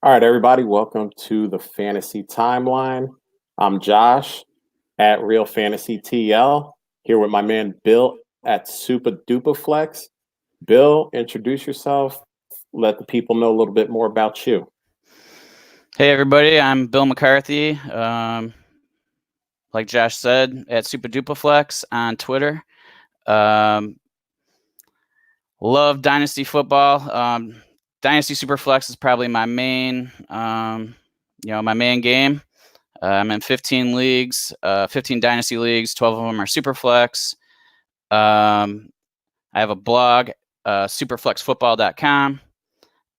All right, everybody, welcome to the Fantasy Timeline. I'm Josh at Real Fantasy TL here with my man Bill at Super Duper Flex. Bill, introduce yourself. Let the people know a little bit more about you. Hey everybody, I'm Bill McCarthy. Like Josh said, at Super Dupaflex on Twitter. Love Dynasty football. Dynasty Superflex is probably my main, my main game. I'm in 15 leagues, 15 Dynasty leagues. 12 of them are Superflex. I have a blog, superflexfootball.com,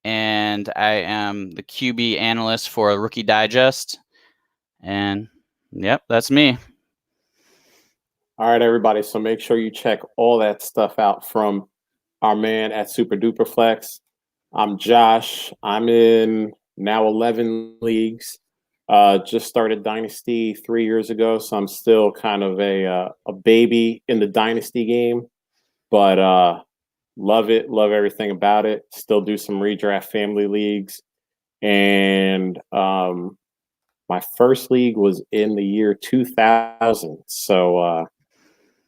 and I am the QB analyst for Rookie Digest. And yep, that's me. All right, everybody. So make sure you check all that stuff out from our man at Super Duper Flex. I'm Josh. I'm in now 11 leagues. Just started Dynasty 3 years ago, so I'm still kind of a baby in the Dynasty game, but love it. Love everything about it. Still do some redraft family leagues, and my first league was in the year 2000. So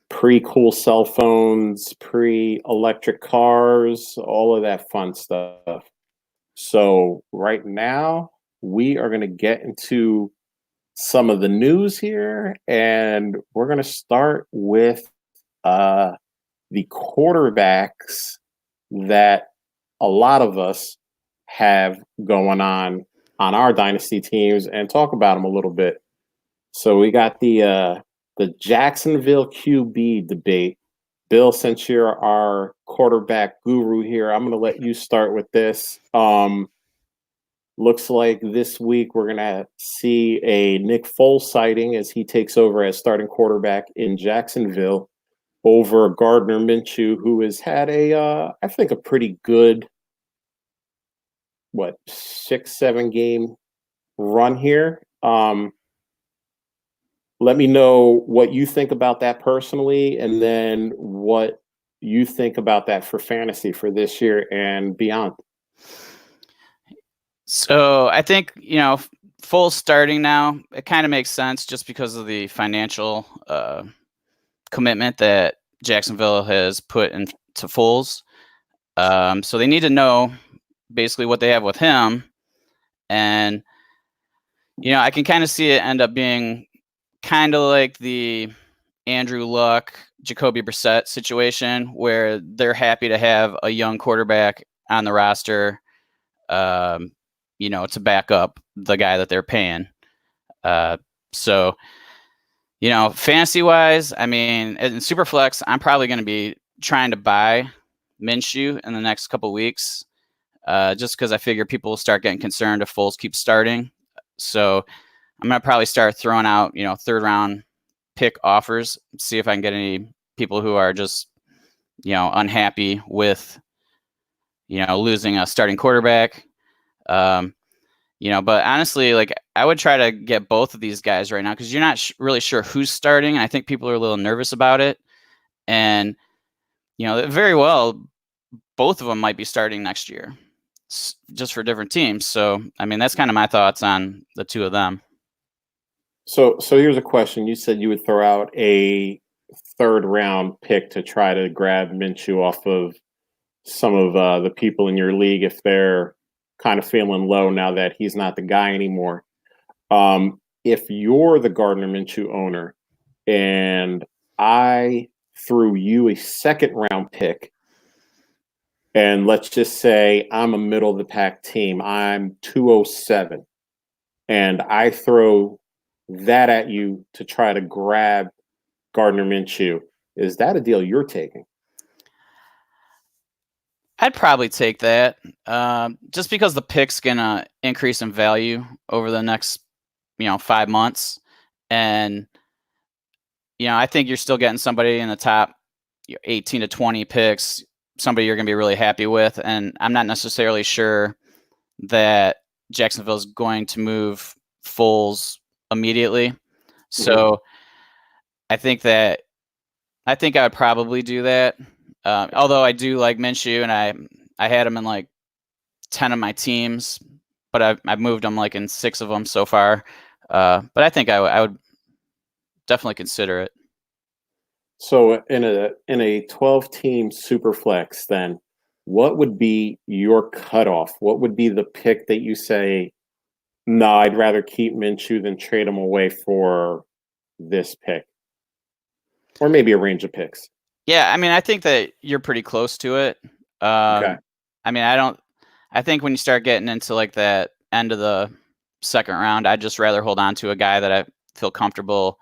pre-cool cell phones, pre-electric cars, all of that fun stuff. So right now we are going to get into some of the news here, and we're going to start with the quarterbacks that a lot of us have going on our dynasty teams, and talk about them a little bit. So we got the Jacksonville QB debate. Bill, since you're our quarterback guru here, I'm going to let you start with this. Looks like this week we're going to see a Nick Foles sighting as he takes over as starting quarterback in Jacksonville over Gardner Minshew, who has had I think a pretty good, 6-7 game run here. Let me know what you think about that personally, and then what you think about that for fantasy for this year and beyond. So I think, full starting now, it kind of makes sense just because of the financial commitment that Jacksonville has put into Foles. So they need to know basically what they have with him. And, I can kind of see it end up being kind of like the Andrew Luck, Jacoby Brissett situation, where they're happy to have a young quarterback on the roster, to back up the guy that they're paying. So, fantasy wise, I mean, in Superflex, I'm probably going to be trying to buy Minshew in the next couple weeks, just because I figure people will start getting concerned if Foles keeps starting. So I'm going to probably start throwing out, third round pick offers, see if I can get any people who are just, unhappy with, losing a starting quarterback. But honestly, like, I would try to get both of these guys right now because you're not really sure who's starting. I think people are a little nervous about it. And, very well, both of them might be starting next year just for different teams. So, I mean, that's kind of my thoughts on the two of them. So here's a question. You said you would throw out a third round pick to try to grab Minshew off of some of the people in your league if they're kind of feeling low now that he's not the guy anymore. If you're the Gardner Minshew owner and I threw you a second round pick, and let's just say I'm a middle of the pack team, I'm 207, and I throw that at you to try to grab Gardner Minshew, is that a deal you're taking? I'd probably take that, just because the pick's gonna increase in value over the next, 5 months, and I think you're still getting somebody in the top 18 to 20 picks, somebody you're gonna be really happy with, and I'm not necessarily sure that Jacksonville's going to move Foles immediately. So I think I would probably do that. Although I do like Minshew, and I had him in like 10 of my teams, but I've moved him like in 6 of them so far. But I think I would definitely consider it. So in a 12-team super flex, then what would be your cutoff? What would be the pick that you say, no, I'd rather keep Minshew than trade him away for this pick? Or maybe a range of picks. Yeah, I mean, I think that you're pretty close to it. Okay. I mean, I think when you start getting into like that end of the second round, I'd just rather hold on to a guy that I feel comfortable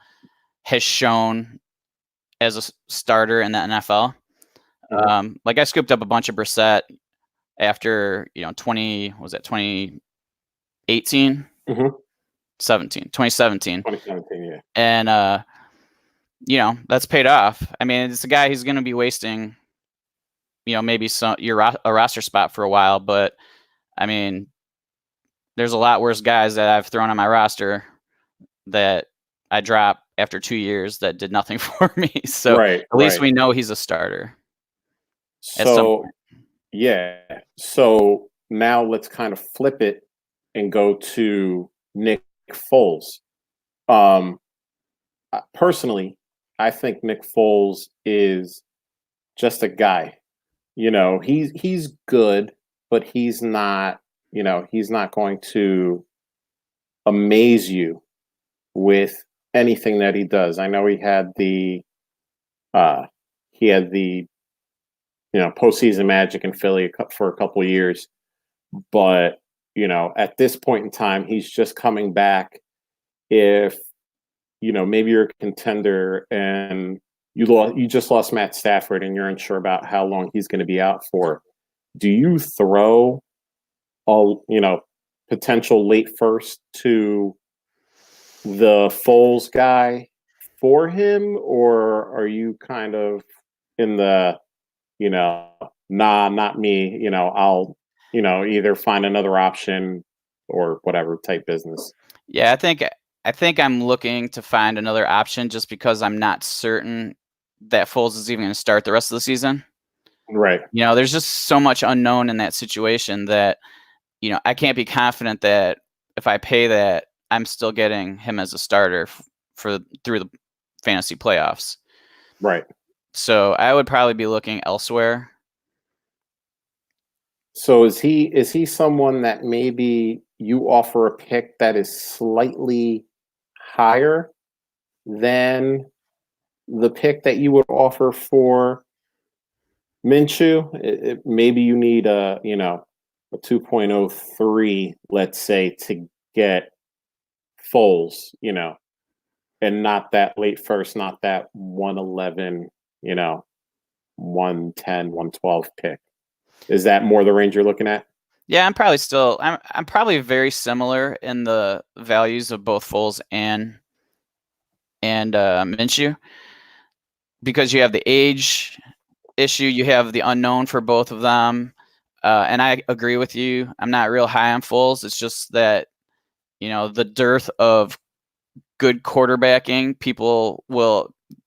has shown as a starter in the NFL. Mhm. Like I scooped up a bunch of Brissett after 2018, Mhm. 2017, 2017, yeah. and that's paid off. I mean, it's a guy who's going to be wasting maybe a roster spot for a while, but I mean, there's a lot worse guys that I've thrown on my roster that I dropped after 2 years that did nothing for me. So Right, at least right. we know he's a starter at some So, point. yeah. So now let's kind of flip it and go to Nick Foles. Um, Personally, I think Nick Foles is just a guy. He's good, but he's not going to amaze you with anything that he does. I know uh he had the postseason magic in Philly for a couple of years, but at this point in time, he's just coming back. If maybe you're a contender and you just lost Matt Stafford and you're unsure about how long he's going to be out for, do you throw a potential late first to the Foles guy for him, or are you kind of in the nah, not me, I'll either find another option or whatever type business? Yeah, I think I'm looking to find another option just because I'm not certain that Foles is even going to start the rest of the season. Right. There's just so much unknown in that situation that I can't be confident that if I pay that, I'm still getting him as a starter for through the fantasy playoffs. Right. So I would probably be looking elsewhere. So is he someone that maybe you offer a pick that is slightly higher than the pick that you would offer for Minshew? Maybe you need a 2.03, let's say, to get Foles, and not that late first, not that 111, 110, 112 pick. Is that more the range you're looking at? Yeah, I'm probably very similar in the values of both Foles and Minshew because you have the age issue, you have the unknown for both of them. And I agree with you. I'm not real high on Foles. It's just that, the dearth of good quarterbacking,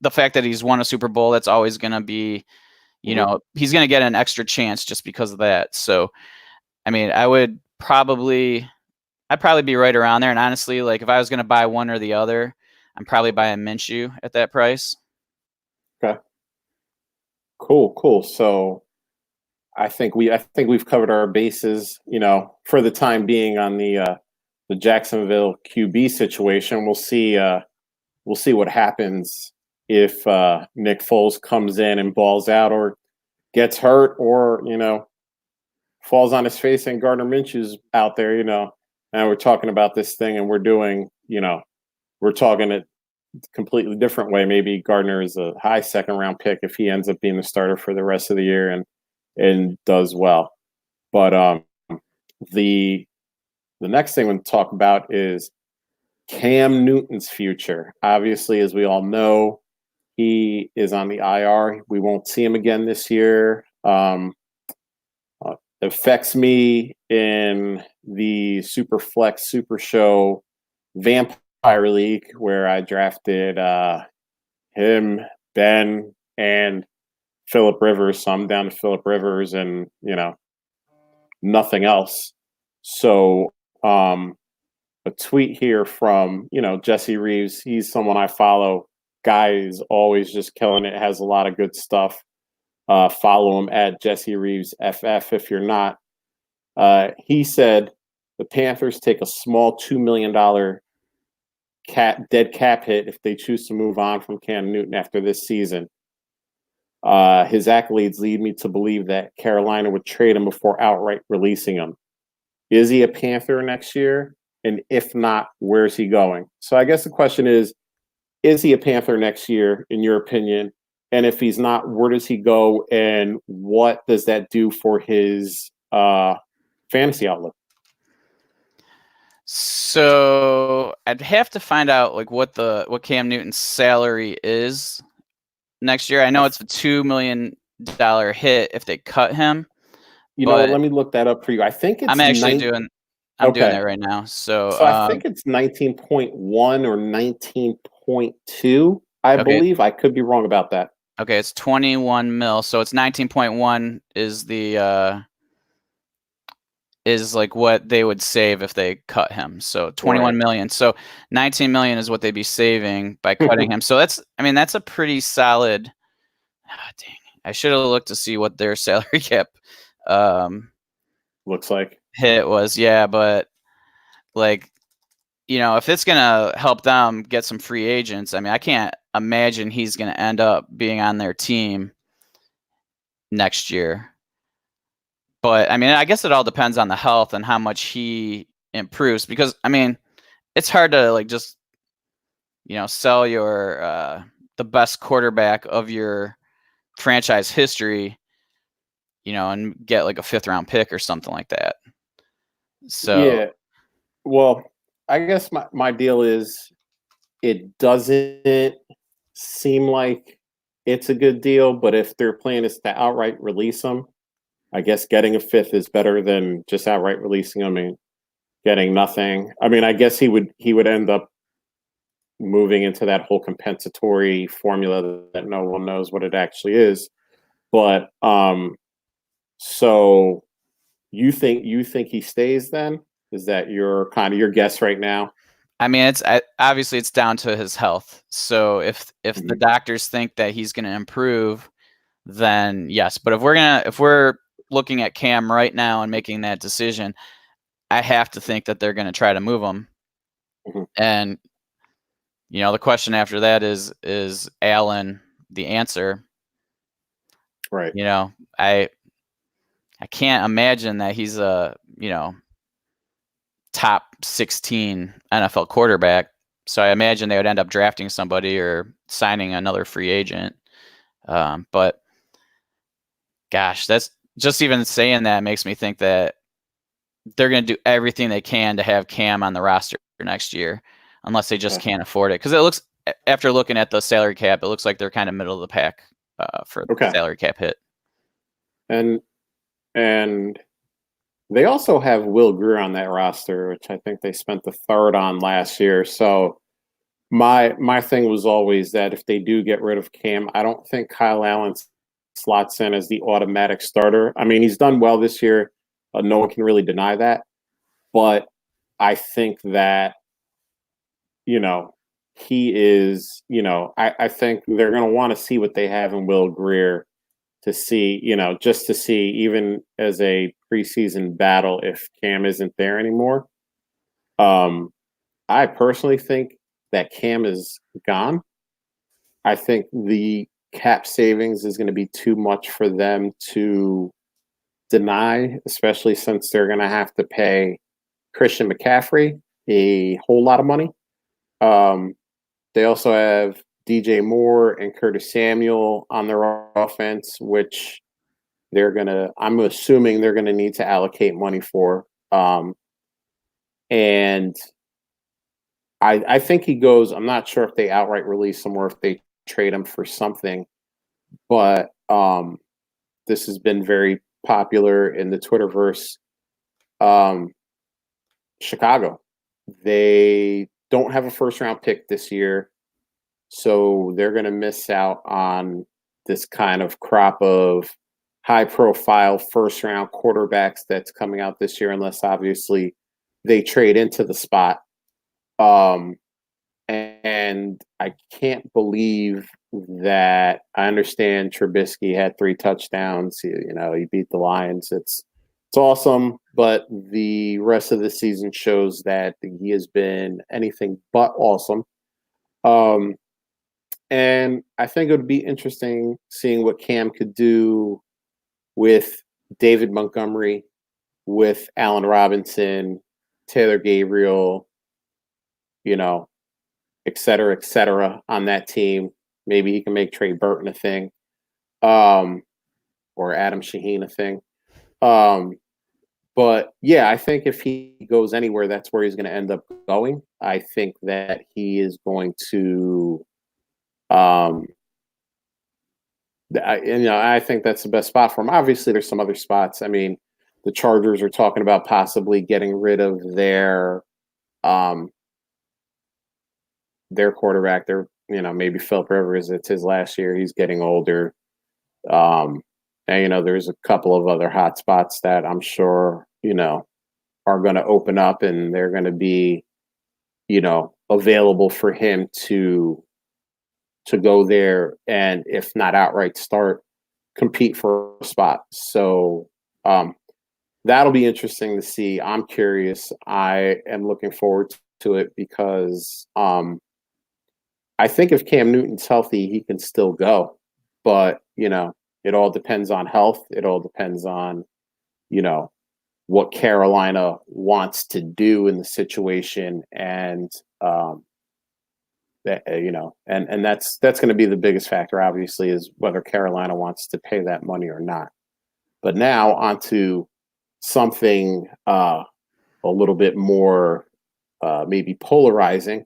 the fact that he's won a Super Bowl, that's always going to be, Mhm. he's going to get an extra chance just because of that. So, I mean, I'd probably be right around there. And honestly, like if I was going to buy one or the other, I'm probably buying Minshew at that price. Okay. Cool, cool. So I think we've covered our bases, for the time being on the Jacksonville QB situation. We'll see what happens if Nick Foles comes in and balls out or gets hurt or falls on his face and Gardner Minshew's out there. And we're talking about this thing and we're talking a completely different way. Maybe Gardner is a high second round pick if he ends up being the starter for the rest of the year and does well. But the the next thing we'll talk about is Cam Newton's future. Obviously, as we all know, he is on the IR. We won't see him again this year. Affects me in the Super Flex Super Show Vampire League where I drafted him, Ben, and Philip Rivers. So I'm down to Philip Rivers and nothing else. So a tweet here from, Jesse Reeves. He's someone I follow. Guy is always just killing it, has a lot of good stuff. Follow him at Jesse Reeves FF if you're not. He said the Panthers take a small $2 million dead cap hit if they choose to move on from Cam Newton after this season. His accolades lead me to believe that Carolina would trade him before outright releasing him. Is he a Panther next year? And if not, where's he going? So I guess the question is he a Panther next year, in your opinion? And if he's not, where does he go? And what does that do for his fantasy outlook? So I'd have to find out like what Cam Newton's salary is next year. I know it's a $2 million hit if they cut him. Let me look that up for you. I think it's I'm doing that right now. So I think it's 19.1 or 19.2. I believe. I could be wrong about that. Okay, it's 21 mil. So it's 19.1 is the is like what they would save if they cut him. So 21 million. So 19 million is what they'd be saving by cutting him. So that's a pretty solid. Dang, I should have looked to see what their salary cap looks like hit was. Yeah, but like, if it's gonna help them get some free agents, I can't imagine he's gonna end up being on their team next year. But I guess it all depends on the health and how much he improves, because it's hard to like just sell your the best quarterback of your franchise history, and get like a 5th round pick or something like that. So yeah, well, I guess my deal is it doesn't seem like it's a good deal, but if their plan is to outright release him, I guess getting a 5th is better than just outright releasing him and getting nothing. I guess he would end up moving into that whole compensatory formula that no one knows what it actually is. But so you think he stays then? Is that your guess right now? it's obviously it's down to his health. So if the doctors think that he's going to improve, then yes. But if we're looking at Cam right now and making that decision, I have to think that they're going to try to move him. And the question after that is Allen the answer? Right. I can't imagine that he's a top 16 NFL quarterback. So I imagine they would end up drafting somebody or signing another free agent. But gosh, that's just even saying that makes me think that they're going to do everything they can to have Cam on the roster next year, unless they just can't afford it. Because it looks, after looking at the salary cap, it looks like they're kind of middle of the pack for the salary cap hit. And they also have Will Grier on that roster, which I think they spent the 3rd on last year. So my thing was always that if they do get rid of Cam, I don't think Kyle Allen slots in as the automatic starter. He's done well this year. No one can really deny that. But I think that, he is, I think they're going to want to see what they have in Will Grier to see, just to see, even as a preseason battle, if Cam isn't there anymore. I personally think that Cam is gone. I think the cap savings is going to be too much for them to deny, especially since they're going to have to pay Christian McCaffrey a whole lot of money. They also have DJ Moore and Curtis Samuel on their offense, which I'm assuming they're going to need to allocate money for. And I think he goes, I'm not sure if they outright release him or if they trade him for something, but this has been very popular in the Twitterverse. Chicago, they don't have a 1st round pick this year, so they're going to miss out on this kind of crop of high profile 1st round quarterbacks that's coming out this year, unless obviously they trade into the spot. Um, and I can't believe that I understand Trubisky had 3 touchdowns. He beat the Lions. It's awesome, but the rest of the season shows that he has been anything but awesome. Um, and I think it would be interesting seeing what Cam could do with David Montgomery, with Allen Robinson, Taylor Gabriel, you know, et cetera, on that team. Maybe he can make Trey Burton a thing, um, or Adam Shaheen a thing. But yeah, I think if he goes anywhere, that's where he's going to end up going. I think that he is going to, um, I think that's the best spot for him. Obviously, there's some other spots. I mean, the Chargers are talking about possibly getting rid of um, their quarterback. Maybe Philip Rivers. It's his last year. He's getting older. And there's a couple of other hot spots that I'm sure are going to open up, and they're going to be available for him to go there, and if not outright start, compete for a spot. So that'll be interesting to see. I'm curious. I am looking forward to it because I think if Cam Newton's healthy, he can still go. But, it all depends on health. It all depends on, what Carolina wants to do in the situation. And, and that's going to be the biggest factor, obviously, is whether Carolina wants to pay that money or not. But now onto something a little bit more maybe polarizing.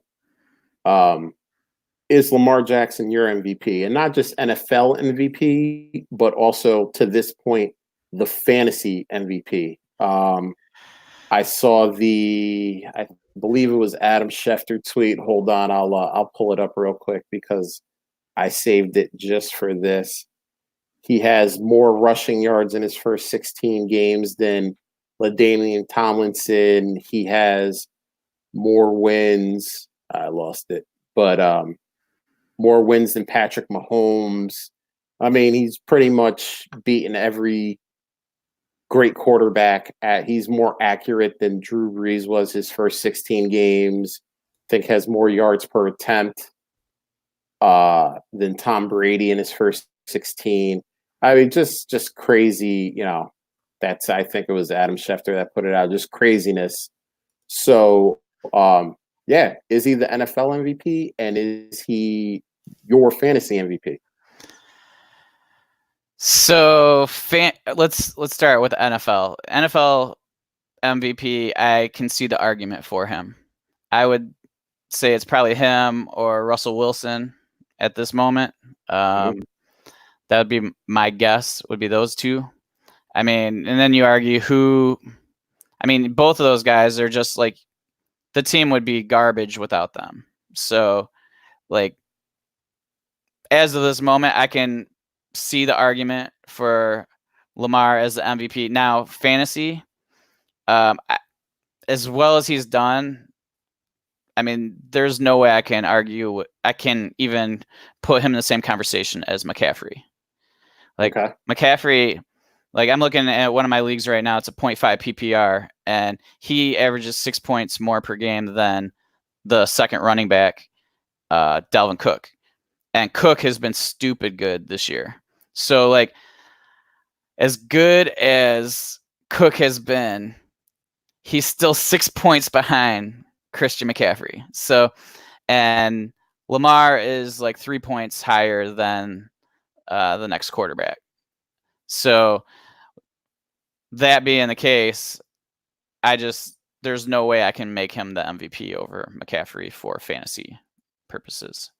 Is Lamar Jackson your MVP? And not just NFL MVP, but also, to this point, the fantasy MVP. I saw I believe it was Adam Schefter tweet. Hold on, I'll pull it up real quick because I saved it just for this. He has more rushing yards in his first 16 games than LaDainian Tomlinson. He has more wins. I lost it, but more wins than Patrick Mahomes. I mean, he's pretty much beaten every great quarterback. He's more accurate than Drew Brees was his first 16 games. I think has more yards per attempt than Tom Brady in his first 16. I mean, just crazy. I think it was Adam Schefter that put it out. Just craziness. So, yeah, is he the NFL MVP, and is he your fantasy MVP? So let's start with NFL. NFL MVP, I can see the argument for him. I would say it's probably him or Russell Wilson at this moment. That would be my guess, would be those two. I mean, and then you argue both of those guys are just like, the team would be garbage without them. So, like, as of this moment, I can see the argument for Lamar as the MVP. Now, fantasy, as well as he's done, I mean, there's no way I can argue. I can even put him in the same conversation as McCaffrey. Like, okay. McCaffrey, like, I'm looking at one of my leagues right now. It's a 0.5 PPR, and he averages 6 points more per game than the second running back, Dalvin Cook. And Cook has been stupid good this year. So, like, as good as Cook has been, he's still 6 points behind Christian McCaffrey. So, and Lamar is like 3 points higher than the next quarterback. So, that being the case, there's no way I can make him the MVP over McCaffrey for fantasy purposes.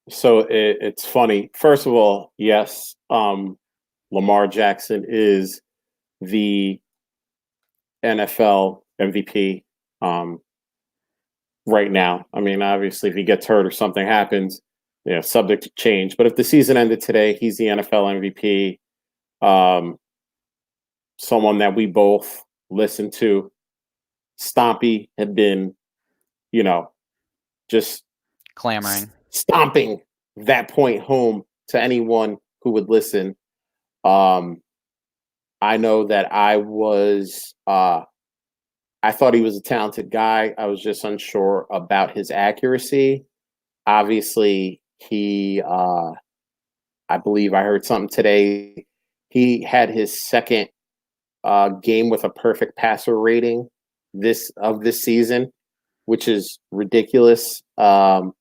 So it's funny. First of all, yes, Lamar Jackson is the NFL MVP right now. I mean, obviously, if he gets hurt or something happens, subject to change. But if the season ended today, he's the NFL MVP. Someone that we both listen to, Stompy had been, you know, just Clamoring. stomping that point home to anyone who would listen. Um, I know that I thought he was a talented guy. I was just unsure about his accuracy. Obviously, I believe I heard something today. He had his second game with a perfect passer rating this season, which is ridiculous. The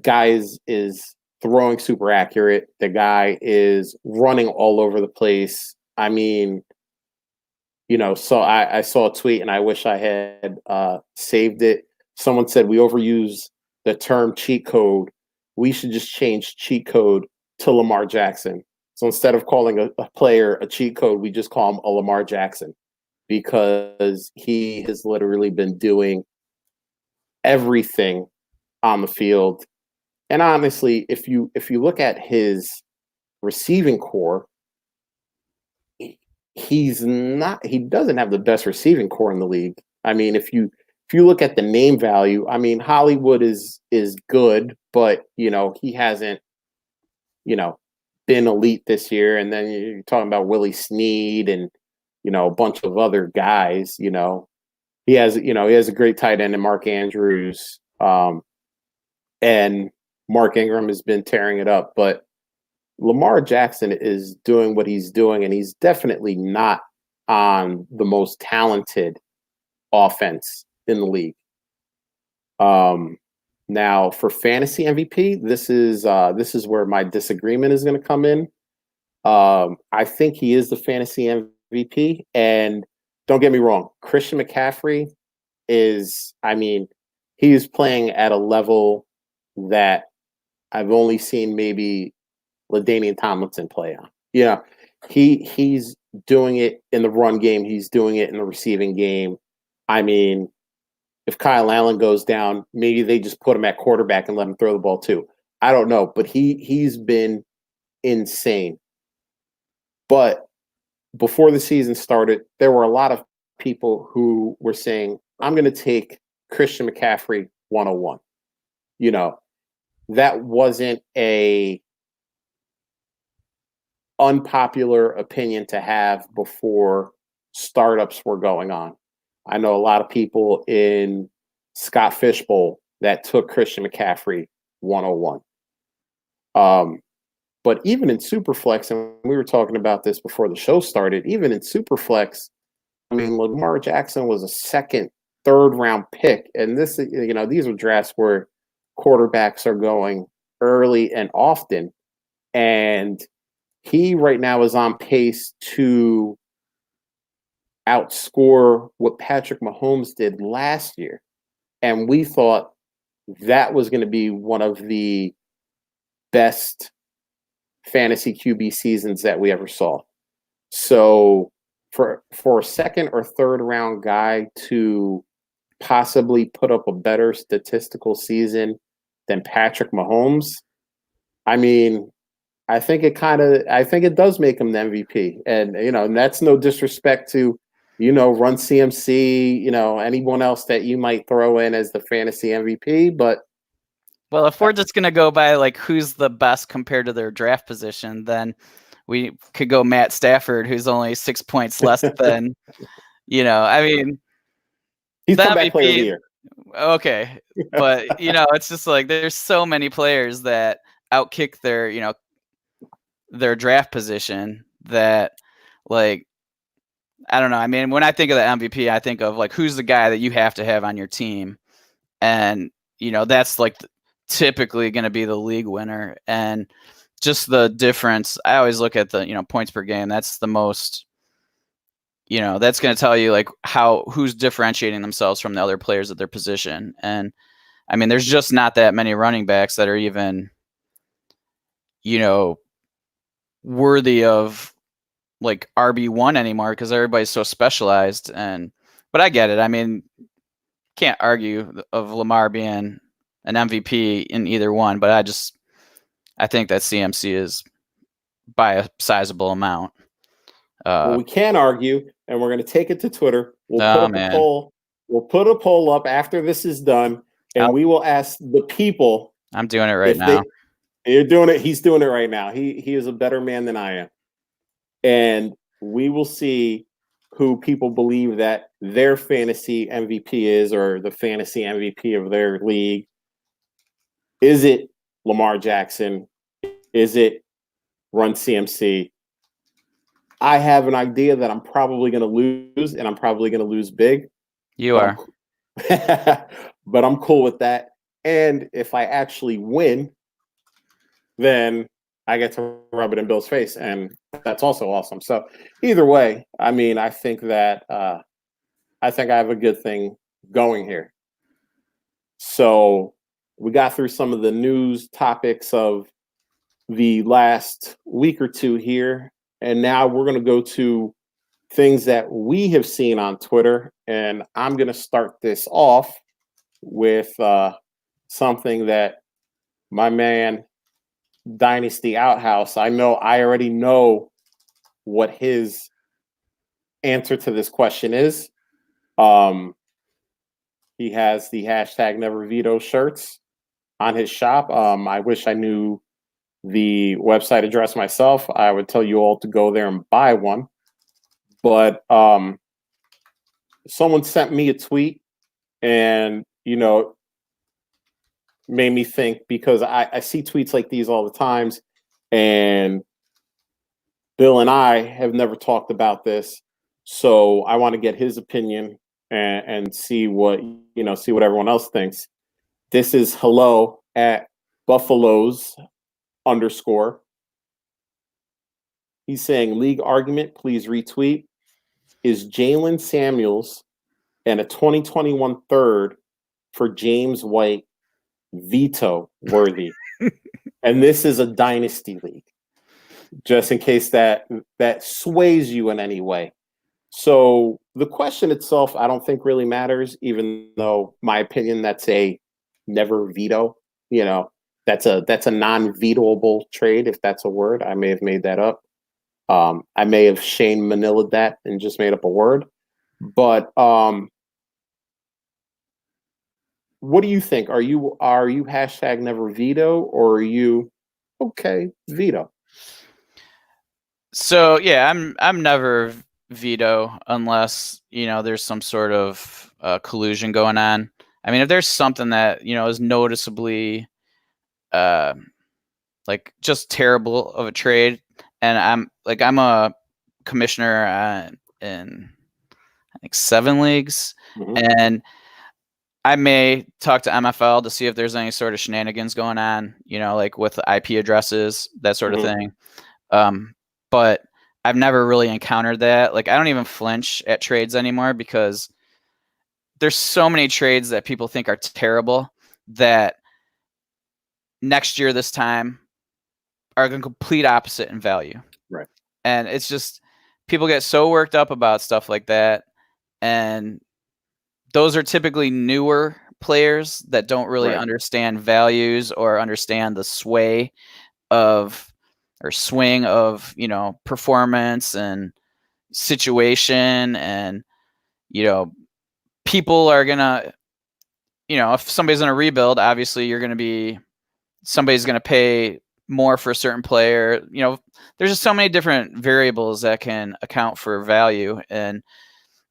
guy is throwing super accurate. The guy is running all over the place. I mean, so I saw a tweet and I wish I had saved it. Someone said we overuse the term cheat code. We should just change cheat code to Lamar Jackson. So instead of calling a player a cheat code, we just call him a Lamar Jackson, because he has literally been doing everything on the field. And honestly, if you look at his receiving core, he doesn't have the best receiving core in the league. I mean, if you look at the name value, I mean, Hollywood is good, but he hasn't been elite this year. And then you're talking about Willie Snead and a bunch of other guys. He has a great tight end in Mark Andrews, and Mark Ingram has been tearing it up, but Lamar Jackson is doing what he's doing, and he's definitely not on the most talented offense in the league. Now for fantasy MVP, this is where my disagreement is going to come in. I think he is the fantasy MVP, and don't get me wrong, Christian McCaffrey is, I mean, he is playing at a level that I've only seen maybe LaDainian Tomlinson play on. He's doing it in the run game. He's doing it in the receiving game. I mean, if Kyle Allen goes down, maybe they just put him at quarterback and let him throw the ball too. I don't know, but he's been insane. But before the season started, there were a lot of people who were saying, I'm going to take Christian McCaffrey 101. That wasn't a unpopular opinion to have before startups were going on. I know a lot of people in Scott Fishbowl that took Christian McCaffrey 101. But even in Superflex, and we were talking about this before the show started, even in Superflex, I mean, Lamar Jackson was a second, third round pick. And these are drafts where quarterbacks are going early and often. And he right now is on pace to outscore what Patrick Mahomes did last year. And we thought that was going to be one of the best fantasy QB seasons that we ever saw. So for a second or third round guy to possibly put up a better statistical season than Patrick Mahomes, I mean, I think it does make him the MVP. And, and that's no disrespect to, Run CMC, anyone else that you might throw in as the fantasy MVP. But well, if we're just going to go by like who's the best compared to their draft position, then we could go Matt Stafford, who's only 6 points less than, I mean, he's comeback player of the year. Okay. But, it's just like there's so many players that outkick their draft position that, like, I don't know. I mean, when I think of the MVP, I think of like who's the guy that you have to have on your team. And, that's like typically going to be the league winner. And just the difference, I always look at the, points per game. That's the most, that's going to tell you like who's differentiating themselves from the other players at their position. And I mean, there's just not that many running backs that are even, worthy of like RB1 anymore because everybody's so specialized. But I get it. I mean, can't argue of Lamar being an MVP in either one, but I think that CMC is by a sizable amount. Well, we can argue, and we're going to take it to Twitter. We'll put Oh up a man, poll. We'll put a poll up after this is done, and we will ask the people I'm doing it right if now. they. You're doing it. He's doing it right now. He is a better man than I am, and we will see who people believe that their fantasy MVP is, or the fantasy MVP of their league. Is it Lamar Jackson? Is it Run CMC? I have an idea that I'm probably going to lose, and I'm probably going to lose big. You But are. but I'm cool with that. And if I actually win, then I get to rub it in Bill's face, and that's also awesome. So either way, I mean, I think that I think I have a good thing going here. So we got through some of the news topics of the last week or two here, and now we're going to go to things that we have seen on Twitter, and I'm going to start this off with something that my man Dynasty Outhouse. I already know what his answer to this question is. He has the hashtag Never Veto shirts on his shop. I wish I knew the website address myself. I would tell you all to go there and buy one. But someone sent me a tweet, and made me think, because I see tweets like these all the times, and Bill and I have never talked about this, so I want to get his opinion and see what see what everyone else thinks. This is hello at Buffaloes underscore. He's saying league argument, please retweet. Is Jalen Samuels and a 2021 third for James White veto worthy? And this is a dynasty league, just in case that sways you in any way. So the question itself, I don't think really matters, even though my opinion, that's a never veto. That's a non-vetoable trade, if that's a word. I may have made that up. I may have Shane Manila'd that and just made up a word. But what do you think? Are you hashtag never veto, or are you okay veto? So yeah, I'm never veto unless there's some sort of collusion going on. I mean, if there's something that is noticeably like just terrible of a trade, and I'm a commissioner in I think 7 leagues, and I may talk to MFL to see if there's any sort of shenanigans going on, like with IP addresses, that sort of thing. But I've never really encountered that. Like, I don't even flinch at trades anymore, because there's so many trades that people think are terrible that next year this time are the complete opposite in value. Right. And it's just, people get so worked up about stuff like that, and those are typically newer players that don't really understand values or understand the swing of performance and situation. And people are gonna, if somebody's gonna rebuild, obviously somebody's gonna pay more for a certain player. There's just so many different variables that can account for value. And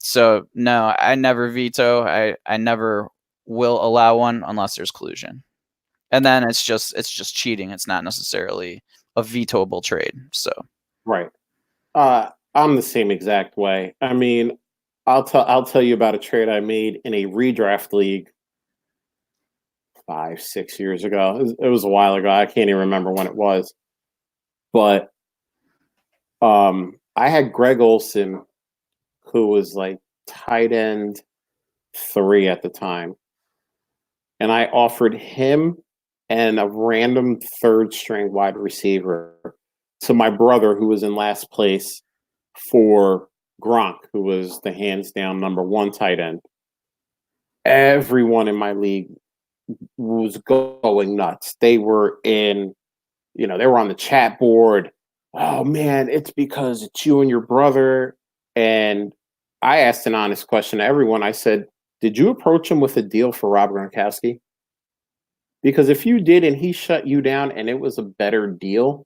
so no, I never veto. I never will allow one unless there's collusion. And then it's just cheating. It's not necessarily a vetoable trade. So right. I'm the same exact way. I mean, I'll tell you about a trade I made in a redraft league 5-6 years ago. It was a while ago. I can't even remember when it was. But I had Greg Olson, who was like tight end 3 at the time, and I offered him and a random third string wide receiver to my brother, who was in last place, for Gronk, who was the hands down number 1 tight end. Everyone in my league was going nuts. They were they were on the chat board. Oh man, it's because it's you and your brother. And I asked an honest question to everyone. I said, "Did you approach him with a deal for Rob Gronkowski? Because if you did and he shut you down and it was a better deal,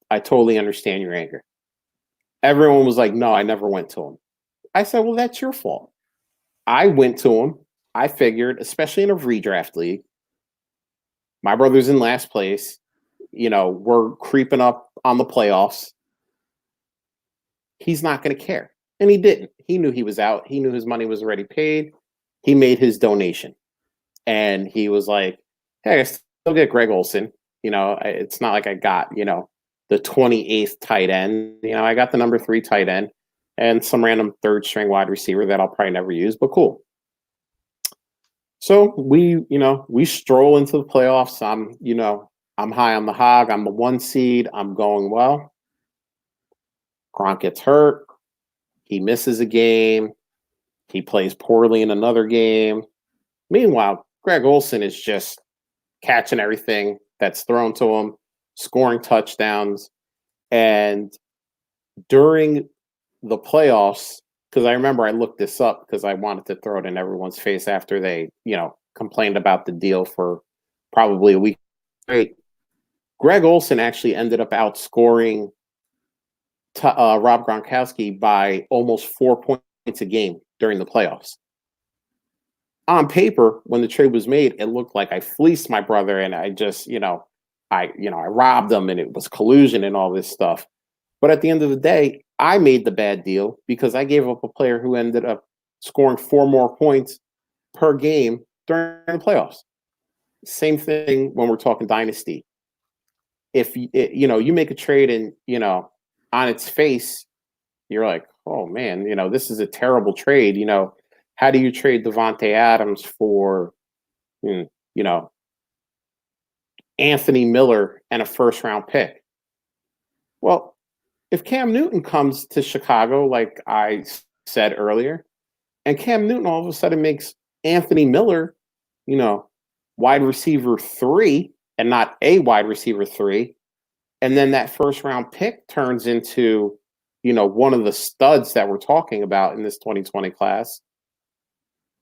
I totally understand your anger." Everyone was like, "No, I never went to him." I said, "Well, that's your fault." I went to him. I figured, especially in a redraft league, my brother's in last place. We're creeping up on the playoffs. He's not going to care. And he didn't. He knew he was out. He knew his money was already paid. He made his donation. And he was like, "Hey, I still get Greg Olson. It's not like I got, the 28th tight end. I got the number 3 tight end and some random third string wide receiver that I'll probably never use, but cool." So we stroll into the playoffs. I'm high on the hog. I'm the 1 seed. I'm going well. Gronk gets hurt. He misses a game. He plays poorly in another game. Meanwhile, Greg Olson is just catching everything that's thrown to him, scoring touchdowns. And during the playoffs, because I remember I looked this up because I wanted to throw it in everyone's face after they, complained about the deal for probably a week straight. Greg Olson actually ended up outscoring Rob Gronkowski by almost 4 points a game during the playoffs. On paper, when the trade was made, it looked like I fleeced my brother and I just, I robbed him and it was collusion and all this stuff. But at the end of the day, I made the bad deal because I gave up a player who ended up scoring 4 more points per game during the playoffs. Same thing when we're talking dynasty. If you make a trade and on its face, you're like, "Oh man, this is a terrible trade." How do you trade Devontae Adams for, you know, Anthony Miller and a first round pick? Well, if Cam Newton comes to Chicago, like I said earlier, and Cam Newton all of a sudden makes Anthony Miller, you know, wide receiver 3 and not a wide receiver 3, and then that first round pick turns into, one of the studs that we're talking about in this 2020 class.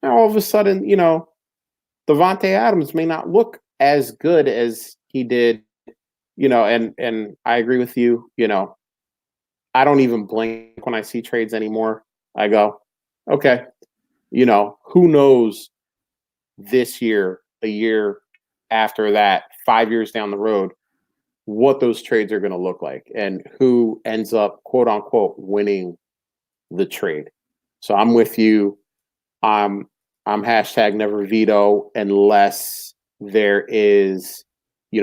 Now all of a sudden, Devontae Adams may not look as good as he did, and I agree with you, I don't even blink when I see trades anymore. I go, okay, who knows this year, a year after that, 5 years down the road, what those trades are going to look like and who ends up, quote unquote, winning the trade. So I'm with you. I'm hashtag never veto unless there is,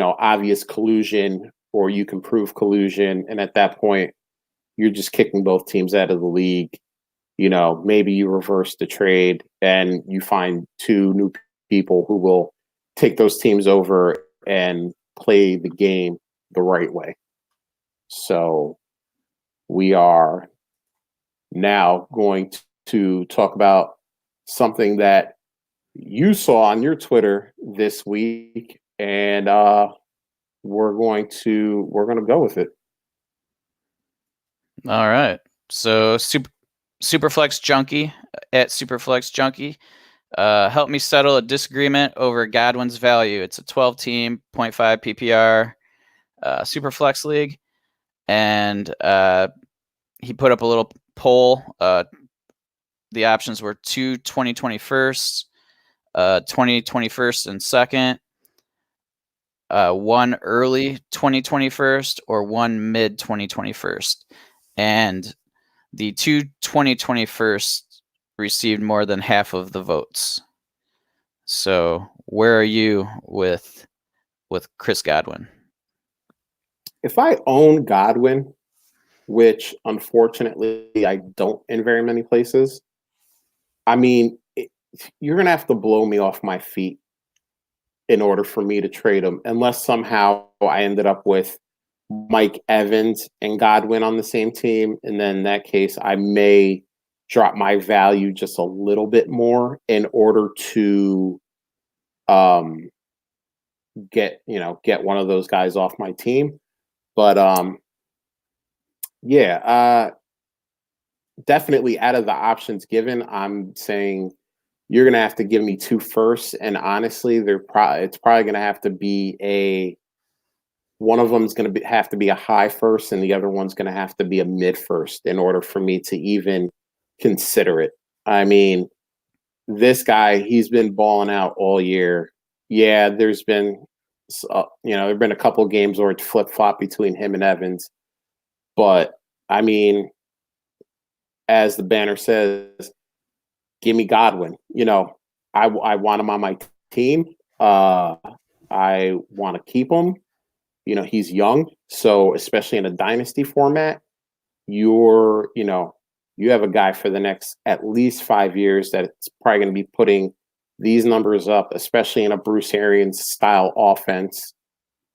obvious collusion or you can prove collusion. And at that point, you're just kicking both teams out of the league. Maybe you reverse the trade and you find 2 new people who will take those teams over and play the game the right way. So we are now going to talk about something that you saw on your Twitter this week, and we're going to go with it. All right. So Superflex Junkie at Superflex Junkie. Help me settle a disagreement over Godwin's value. It's a 12-team, 0.5 PPR Superflex league. And he put up a little poll. The options were 2 2021st, 2021st and second, 1 early 2021st, or 1 mid 2021st. And the 2 2021st received more than half of the votes. So where are you with Chris Godwin? If I own Godwin, which unfortunately I don't in very many places, I mean, you're going to have to blow me off my feet in order for me to trade him, unless somehow I ended up with Mike Evans and Godwin on the same team. And then in that case, I may drop my value just a little bit more in order to get one of those guys off my team. But definitely out of the options given, I'm saying you're gonna have to give me two firsts, and honestly, it's probably gonna have to be a one of them's gonna have to be a high first, and the other one's gonna have to be a mid first in order for me to even consider it. I mean, this guy, he's been balling out all year. Yeah, there's been, there've been a couple of games where it's flip flop between him and Evans, but I mean, as the banner says, give me Godwin. I want him on my team. I want to keep him. He's young, so especially in a dynasty format, you have a guy for the next at least 5 years that's probably going to be putting these numbers up, especially in a Bruce Arians style offense.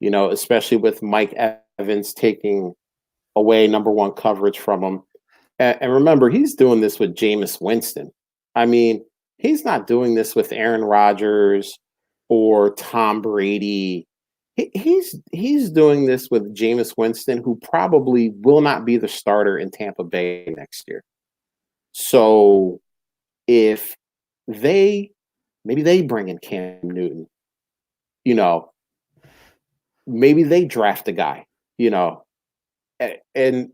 Especially with Mike Evans taking away number one coverage from him. And remember, he's doing this with Jameis Winston. I mean, he's not doing this with Aaron Rodgers or Tom Brady. He's doing this with Jameis Winston, who probably will not be the starter in Tampa Bay next year. So if maybe they bring in Cam Newton, maybe they draft a guy, and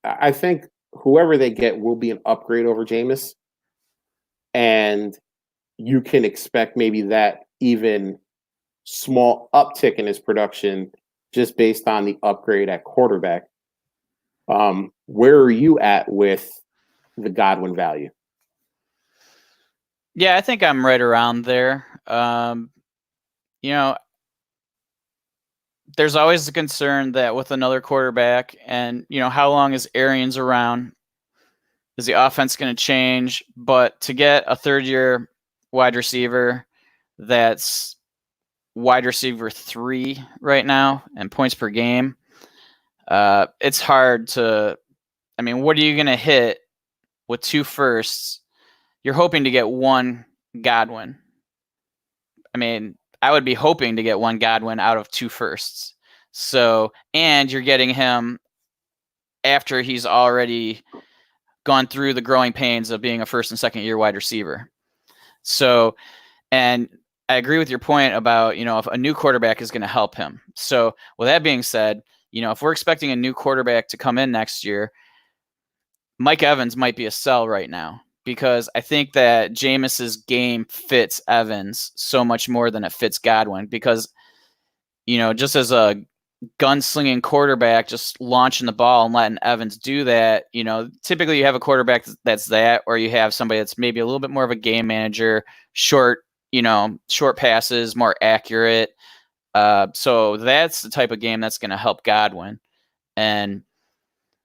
I think whoever they get will be an upgrade over Jameis, and you can expect maybe that even small uptick in his production just based on the upgrade at quarterback. Where are you at with the Godwin value? Yeah, I think I'm right around there. There's always the concern that with another quarterback and, how long is Arians around? Is the offense going to change? But to get a third-year wide receiver that's wide receiver 3 right now and points per game, it's hard to – what are you going to hit with 2 firsts? You're hoping to get one Godwin. I would be hoping to get one Godwin out of 2 firsts. So, and you're getting him after he's already gone through the growing pains of being a first and second year wide receiver. So, and I agree with your point about, if a new quarterback is going to help him. So with that being said, if we're expecting a new quarterback to come in next year, Mike Evans might be a sell right now, because I think that Jameis's game fits Evans so much more than it fits Godwin, because, just as a gunslinging quarterback, just launching the ball and letting Evans do that, typically you have a quarterback that's that, or you have somebody that's maybe a little bit more of a game manager, short passes, more accurate. So that's the type of game that's going to help Godwin. And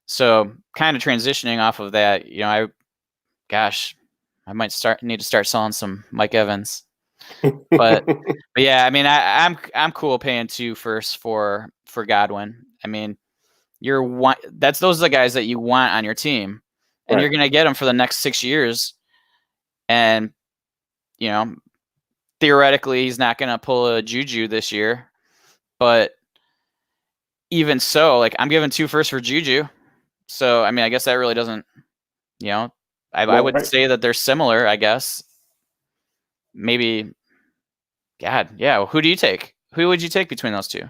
so kind of transitioning off of that, I might need to start selling some Mike Evans. But yeah, I'm cool paying 2 firsts for Godwin. Those are the guys that you want on your team, and right. You're going to get them for the next 6 years. And theoretically, he's not going to pull a Juju this year, but even so, I'm giving 2 firsts for Juju. So I guess that really doesn't, I would say that they're similar. I guess maybe. God, yeah. Who do you take? Who would you take between those two?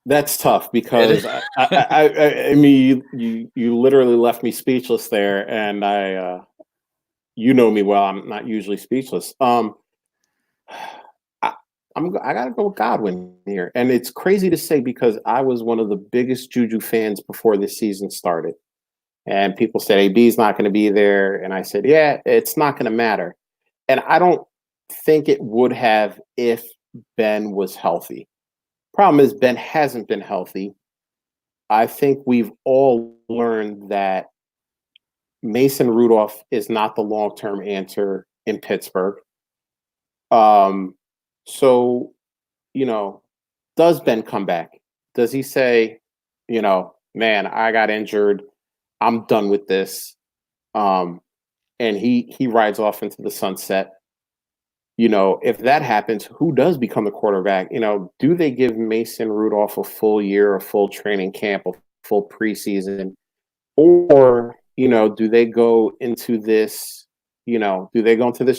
That's tough, because I mean, you literally left me speechless there, and you know me well. I'm not usually speechless. I gotta go with Godwin here, and it's crazy to say because I was one of the biggest Juju fans before this season started. And people said AB's not going to be there. And I said, yeah, it's not going to matter. And I don't think it would have if Ben was healthy. Problem is, Ben hasn't been healthy. I think we've all learned that Mason Rudolph is not the long-term answer in Pittsburgh. So, does Ben come back? Does he say, man, I got injured, I'm done with this. And he rides off into the sunset. if that happens, who does become the quarterback? Do they give Mason Rudolph a full year, a full training camp, a full preseason? Or, do they go into this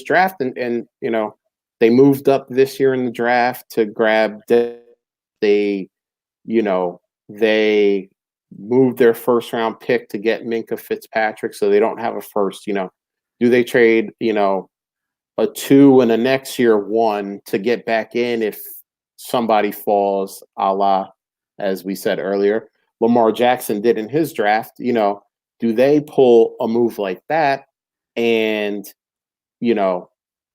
draft and they moved up this year in the draft to grab they, you know, they moved their first round pick to get Minka Fitzpatrick, so they don't have a first, do they trade, a two and a next year one to get back in if somebody falls, a la, as we said earlier, Lamar Jackson did in his draft? Do they pull a move like that? And, you know,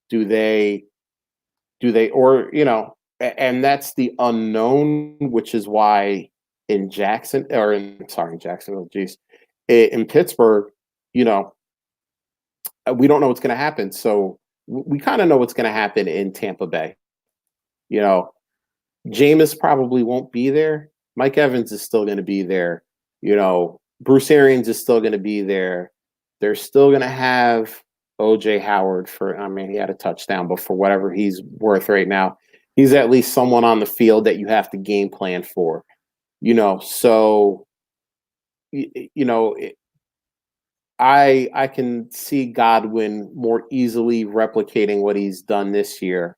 do they, or, and that's the unknown, which is why in Jacksonville, geez, in Pittsburgh, you know, we don't know what's going to happen. So we kind of know what's going to happen in Tampa Bay. Jameis probably won't be there. Mike Evans is still going to be there. Bruce Arians is still going to be there. They're still going to have OJ Howard he had a touchdown, but for whatever he's worth right now, he's at least someone on the field that you have to game plan for. So, I can see Godwin more easily replicating what he's done this year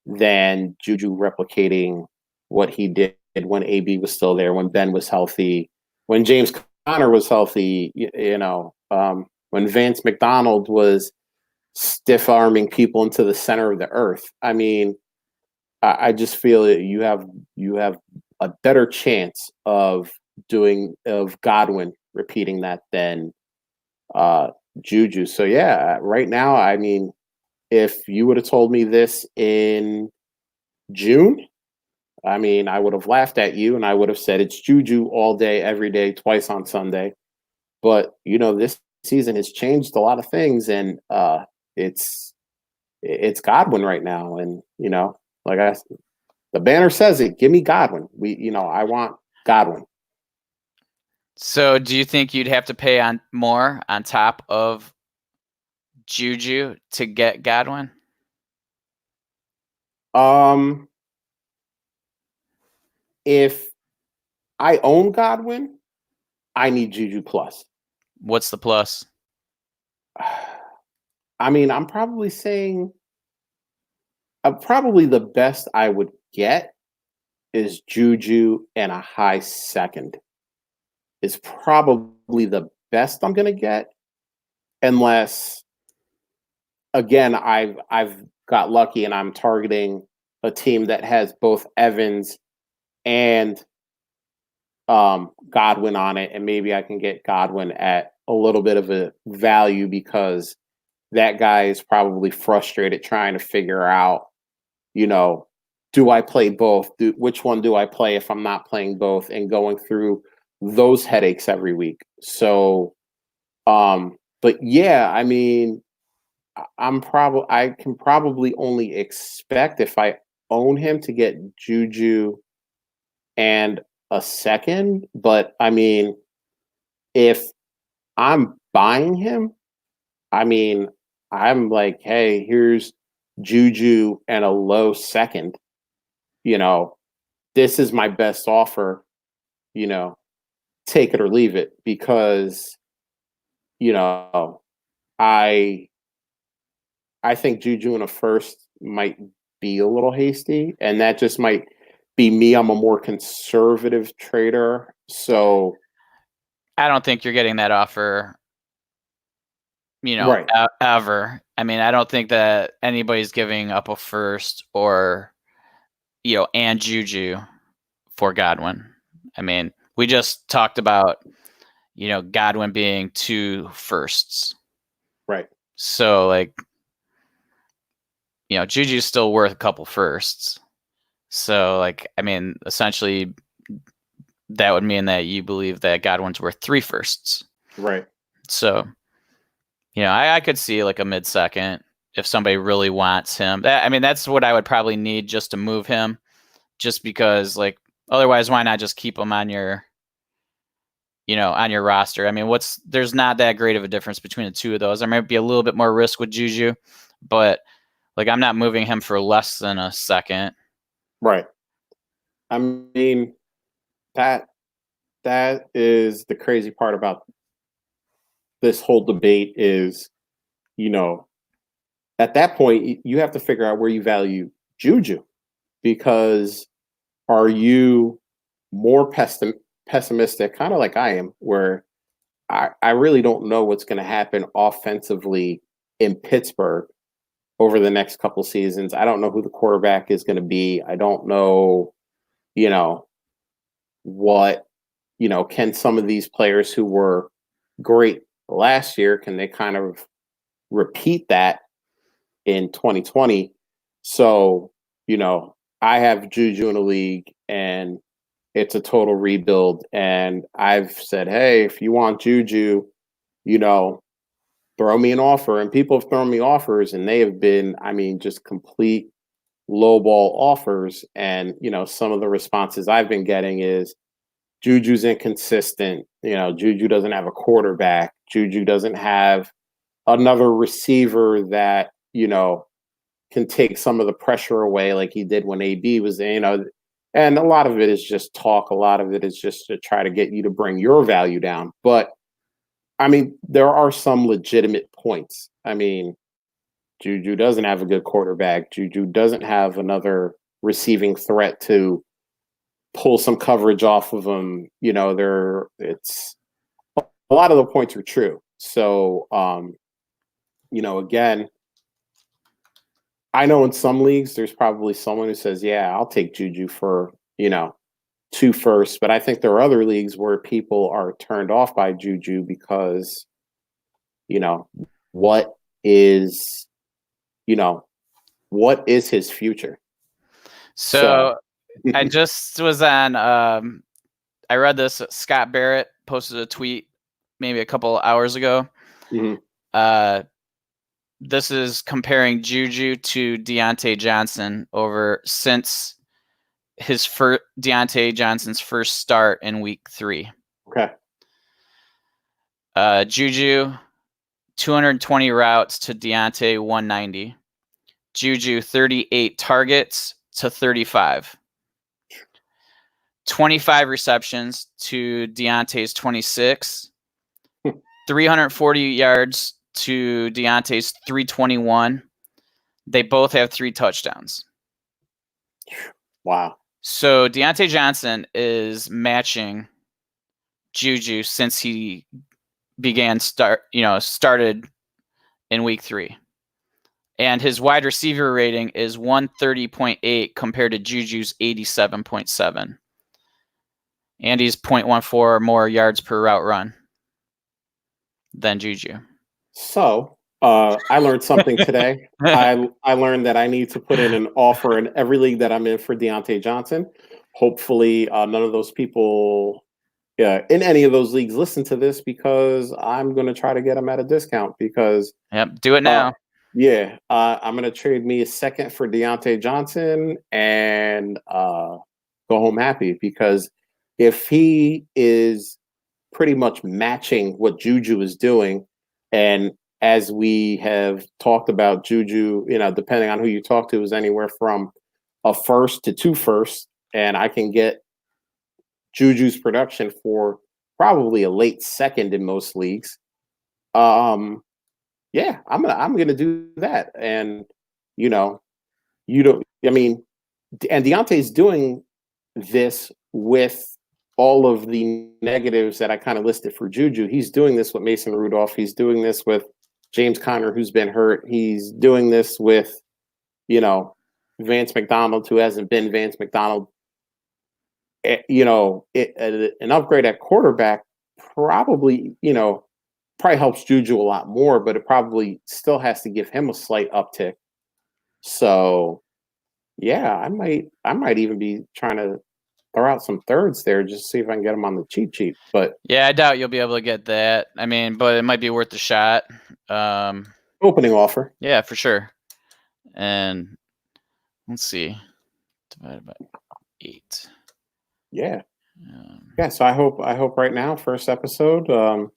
than Juju replicating what he did when AB was still there, when Ben was healthy, when James Conner was healthy, when Vance McDonald was stiff arming people into the center of the earth. I just feel that you have a better chance of Godwin repeating that than Juju. So yeah, right now, if you would have told me this in June, I would have laughed at you and I would have said it's Juju all day, every day, twice on Sunday. But this season has changed a lot of things, and it's Godwin right now. And the banner says it. Give me Godwin. I want Godwin. So do you think you'd have to pay on more on top of Juju to get Godwin? If I own Godwin, I need Juju plus. What's the plus? I'm probably saying probably the best I would get is Juju and a high second. Is probably the best I'm going to get, unless, again, I've got lucky and I'm targeting a team that has both Evans and Godwin on it, and maybe I can get Godwin at a little bit of a value because that guy is probably frustrated trying to figure out, do I play both? Which one do I play if I'm not playing both? And going through those headaches every week. So, but yeah, I can probably only expect, if I own him, to get Juju and a second. But if I'm buying him, I'm like, hey, here's Juju and a low second. This is my best offer. Take it or leave it, because I think Juju in a first might be a little hasty, and that just might be me. I'm a more conservative trader, so I don't think you're getting that offer, right. Ever. I don't think that anybody's giving up a first or, and Juju for Godwin. We just talked about, Godwin being 2 firsts. Right. So, Juju's still worth a couple firsts. So, essentially, that would mean that you believe that Godwin's worth 3 firsts. Right. So, I could see a mid-second if somebody really wants him. That's what I would probably need just to move him, just because, otherwise, why not just keep him on your roster? There's not that great of a difference between the two of those. There might be a little bit more risk with Juju, but Like, I'm not moving him for less than a second. Right. I mean, that is the crazy part about this whole debate is, you know, at that point you have to figure out where you value Juju, because are you more pessimistic, kind of like I am, where I really don't know what's going to happen offensively in Pittsburgh over the next couple seasons. I don't know who the quarterback is going to be. I don't know, you know, what, can some of these players who were great last year, can they kind of repeat that in 2020? So, I have Juju in the league and it's a total rebuild. And I've said, hey, if you want Juju, you know, throw me an offer. And people have thrown me offers and they have been, I mean, just complete lowball offers. And, some of the responses I've been getting is Juju's inconsistent. Juju doesn't have a quarterback. Juju doesn't have another receiver that, can take some of the pressure away like he did when AB was, and a lot of it is just talk. A lot of it is just to try to get you to bring your value down. But I mean, there are some legitimate points. I mean, Juju doesn't have a good quarterback. Juju doesn't have another receiving threat to pull some coverage off of him. It's a lot of the points are true. So, again, I know in some leagues there's probably someone who says, "Yeah, I'll take Juju for 2 firsts," but I think there are other leagues where people are turned off by Juju because, you know, what is, you know, what is his future? So I just was on. I read this. Scott Barrett posted a tweet maybe a couple hours ago. Mhm. This is comparing Juju to Deontay Johnson since Deontay Johnson's first start in week 3. Okay. Juju, 220 routes to Deontay, 190. Juju, 38 targets to 35. 25 receptions to Deontay's 26. 340 yards to Deontay's 321. They both have 3 touchdowns. Wow. So Deontay Johnson is matching Juju since he started in week 3. And his wide receiver rating is 130.8 compared to Juju's 87.7. And he's 0.14 more yards per route run than Juju. So I learned something today. I learned that I need to put in an offer in every league that I'm in for Deontay Johnson. Hopefully, none of those people in any of those leagues listen to this, because I'm going to try to get him at a discount. Because do it now. I'm going to trade me a second for Deontay Johnson and go home happy, because if he is pretty much matching what Juju is doing, and as we have talked about, Juju, depending on who you talk to, is anywhere from a first to 2 firsts, and I can get Juju's production for probably a late second in most leagues. Yeah, I'm gonna do that. And you know, you don't. I mean, and Deontay's doing this with all of the negatives that I kind of listed for Juju. He's doing this with Mason Rudolph. He's doing this with James Conner, who's been hurt. He's doing this with, Vance McDonald, who hasn't been Vance McDonald. An upgrade at quarterback probably, probably helps Juju a lot more, but it probably still has to give him a slight uptick. So, yeah, I might even be trying to throw out some thirds there just to see if I can get them on the cheap. But yeah, I doubt you'll be able to get that. I mean, but it might be worth a shot. Opening offer. Yeah, for sure. And let's see, divided by 8. Yeah. So I hope right now, first episode,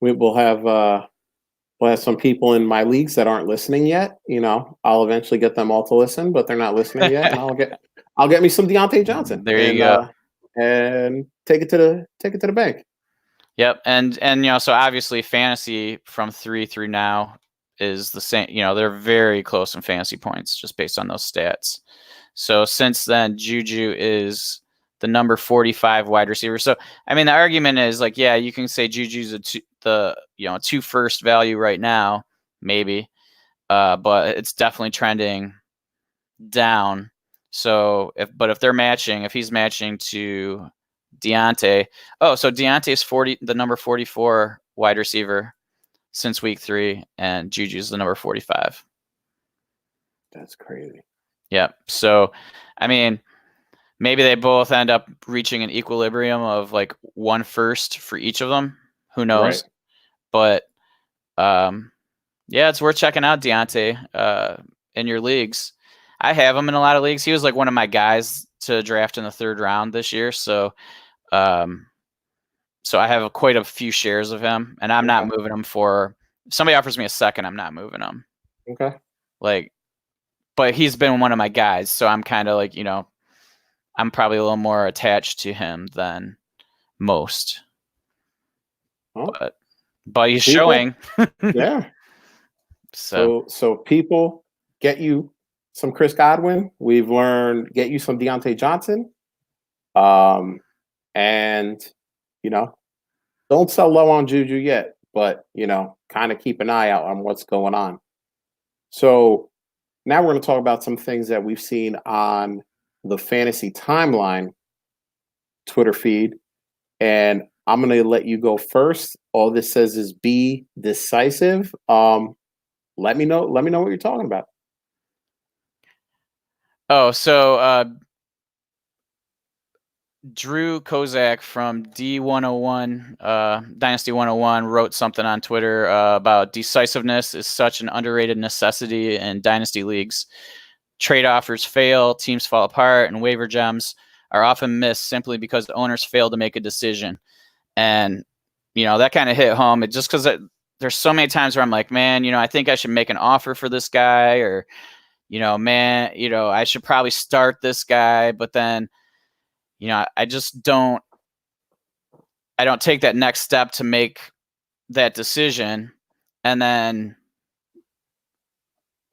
we will have Well, some people in my leagues that aren't listening yet, I'll eventually get them all to listen, but they're not listening yet, and I'll get me some Deontay Johnson There you go. And take it to the bank. Yep, and so obviously fantasy from 3 through now is the same. They're very close in fantasy points just based on those stats. So since then, Juju is the number 45 wide receiver. So I mean, the argument is like, yeah, you can say Juju's the 2 first value right now, maybe, but it's definitely trending down. So if they're matching, if he's matching to Deontay, so Deontay's the number 44 wide receiver since week 3, and Juju's the number 45. That's crazy. Yeah. So, I mean, maybe they both end up reaching an equilibrium of like 1 first for each of them. Who knows? Right. But yeah, it's worth checking out Deontay in your leagues. I have him in a lot of leagues. He was like one of my guys to draft in the 3rd round this year. So I have quite a few shares of him, and I'm not moving him for. If somebody offers me a second, I'm not moving him. Okay. But he's been one of my guys, so I'm kind of like, I'm probably a little more attached to him than most. Oh. But he's showing. Yeah. So people, get you some Chris Godwin. We've learned, get you some Deontay Johnson. And don't sell low on Juju yet, but kind of keep an eye out on what's going on. So now we're going to talk about some things that we've seen on the fantasy timeline Twitter feed, and I'm going to let you go first. All this says is be decisive. Let me know what you're talking about. So Drew Kozak from D101 Dynasty 101 wrote something on Twitter about decisiveness is such an underrated necessity in dynasty leagues. Trade offers fail, teams fall apart, and waiver gems are often missed simply because the owners fail to make a decision. And that kind of hit home. It just because there's so many times where I'm like, man, I think I should make an offer for this guy, or man, I should probably start this guy, but then I just don't take that next step to make that decision. And then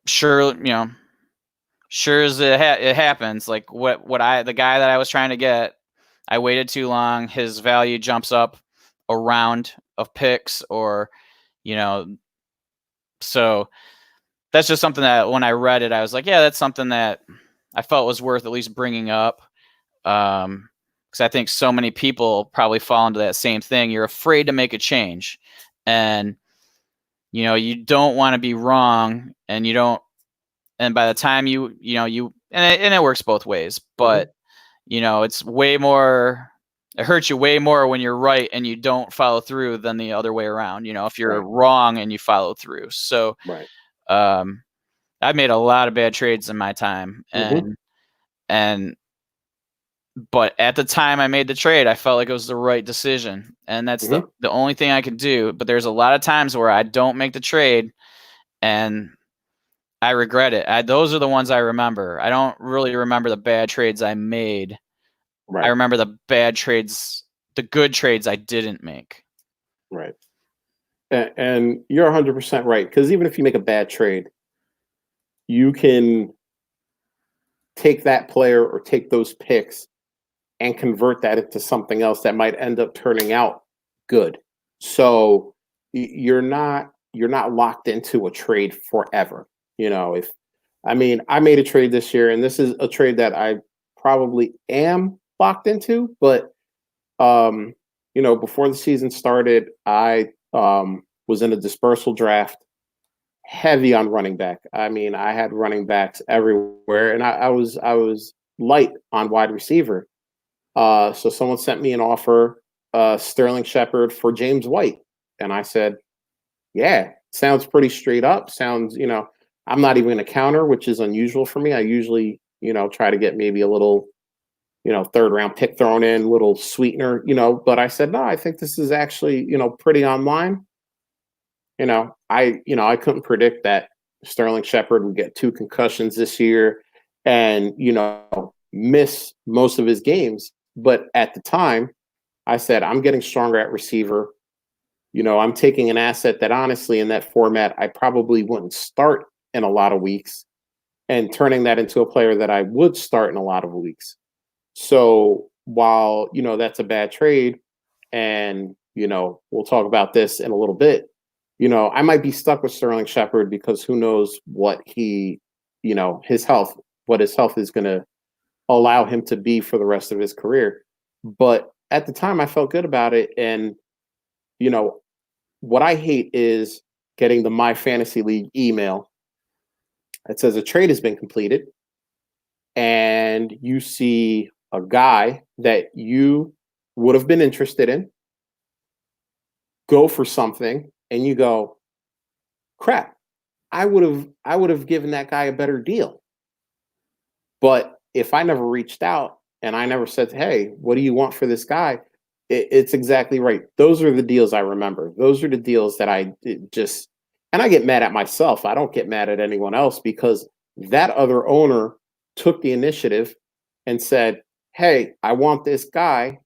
sure as it happens, like the guy that I was trying to get, I waited too long. His value jumps up a round of picks, or, so that's just something that when I read it, I was like, yeah, that's something that I felt was worth at least bringing up. Because I think so many people probably fall into that same thing. You're afraid to make a change, and you don't want to be wrong, and you don't. And by the time and it works both ways, but it's way more. It hurts you way more when you're right and you don't follow through than the other way around. If you're wrong and you follow through. So, I've made a lot of bad trades in my time, but at the time I made the trade, I felt like it was the right decision, and that's the only thing I could do. But there's a lot of times where I don't make the trade, and I regret it. Those are the ones I remember. I don't really remember the bad trades I made. Right. I remember the bad trades, the good trades I didn't make. Right. And you're 100% right, because even if you make a bad trade, you can take that player or take those picks and convert that into something else that might end up turning out good. So you're not locked into a trade forever. I made a trade this year, and this is a trade that I probably am locked into, but before the season started, I was in a dispersal draft, heavy on running back. I had running backs everywhere, and I was light on wide receiver. So someone sent me an offer, Sterling Shepard for James White. And I said, yeah, sounds pretty straight up. Sounds, I'm not even going to counter, which is unusual for me. I usually, try to get maybe a little, 3rd round pick thrown in, little sweetener, but I said, no, I think this is actually, pretty online. I couldn't predict that Sterling Shepard would get 2 concussions this year and, miss most of his games. But at the time, I said, I'm getting stronger at receiver. I'm taking an asset that honestly in that format, I probably wouldn't start in a lot of weeks and turning that into a player that I would start in a lot of weeks. So while, that's a bad trade, and, we'll talk about this in a little bit, I might be stuck with Sterling Shepard because who knows what his health, what his health is going to allow him to be for the rest of his career. But at the time, I felt good about it. And, what I hate is getting the My Fantasy League email that says a trade has been completed and you see a guy that you would have been interested in go for something and you go, crap, I would have given that guy a better deal. But if I never reached out and I never said, hey, what do you want for this guy? It's exactly right. Those are the deals I remember. Those are the deals that and I get mad at myself. I don't get mad at anyone else because that other owner took the initiative and said, hey, I want this guy.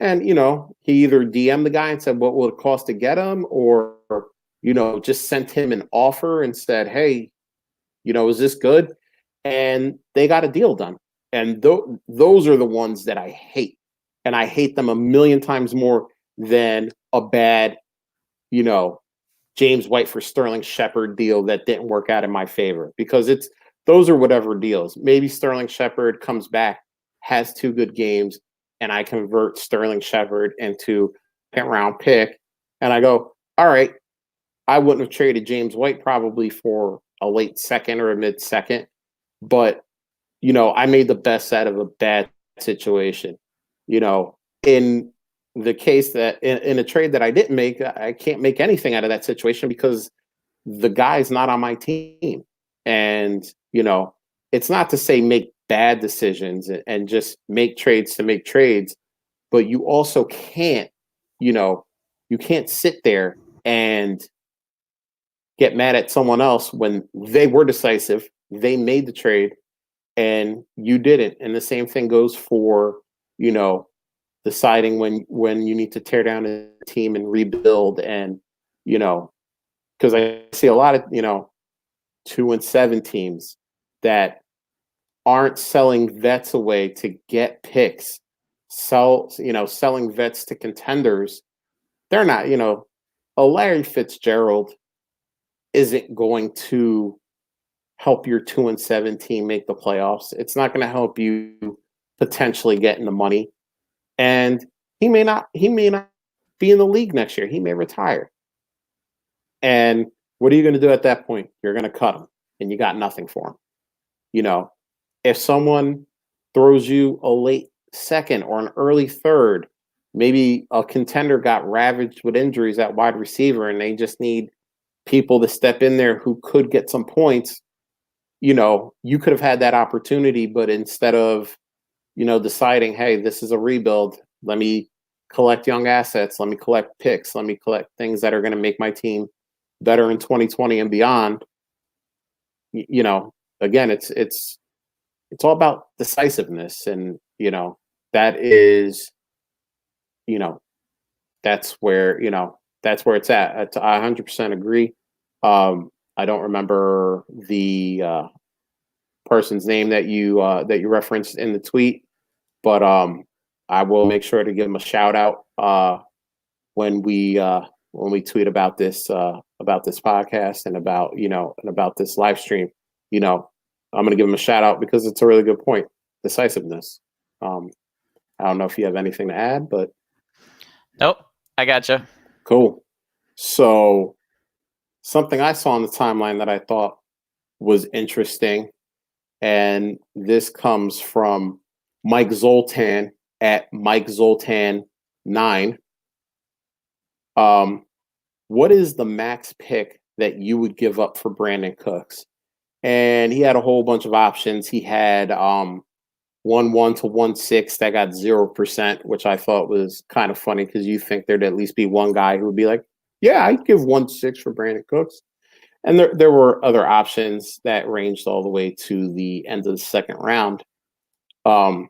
And, he either DM'd the guy and said, what will it cost to get him? Or, just sent him an offer and said, hey, is this good? And they got a deal done. And those are the ones that I hate. And I hate them a million times more than a bad, James White for Sterling Shepard deal that didn't work out in my favor. Because those are whatever deals. Maybe Sterling Shepard comes back, has 2 good games, and I convert Sterling Shepard into a 10th-round pick. And I go, all right, I wouldn't have traded James White probably for a late second or a mid-second. But, I made the best out of a bad situation. In the case that in a trade that I didn't make, I can't make anything out of that situation because the guy's not on my team. And, it's not to say make bad decisions and just make trades to make trades, but you also can't, you can't sit there and get mad at someone else when they were decisive, they made the trade, and you didn't. And the same thing goes for, deciding when you need to tear down a team and rebuild. And, because I see a lot of, 2-7 teams that aren't selling vets away to get picks, selling vets to contenders. They're not, a Larry Fitzgerald isn't going to help your 2-7 team make the playoffs. It's not going to help you potentially get in the money. And he may not be in the league next year. He may retire. And what are you going to do at that point? You're going to cut him and you got nothing for him. If someone throws you a late second or an early third, maybe a contender got ravaged with injuries at wide receiver and they just need people to step in there who could get some points. You could have had that opportunity, but instead of, deciding, hey, this is a rebuild, let me collect young assets, let me collect picks, let me collect things that are going to make my team better in 2020 and beyond. Again, it's all about decisiveness. And, that is, that's where it's at. I 100% agree. I don't remember the person's name that you referenced in the tweet, but I will make sure to give him a shout out when we tweet about this podcast and about this live stream. I'm going to give him a shout out because it's a really good point. Decisiveness. I don't know if you have anything to add, but nope, I gotcha. Cool. So something I saw on the timeline that I thought was interesting, and this comes from Mike Zoltan at Mike Zoltan 9. What is the max pick that you would give up for Brandon Cooks? And he had a whole bunch of options. He had 1-1 to 1-6 that got 0%, which I thought was kind of funny because you think there'd at least be one guy who would be like, Yeah, I'd give 1.6 for Brandon Cooks. And there were other options that ranged all the way to the end of the second round. Um,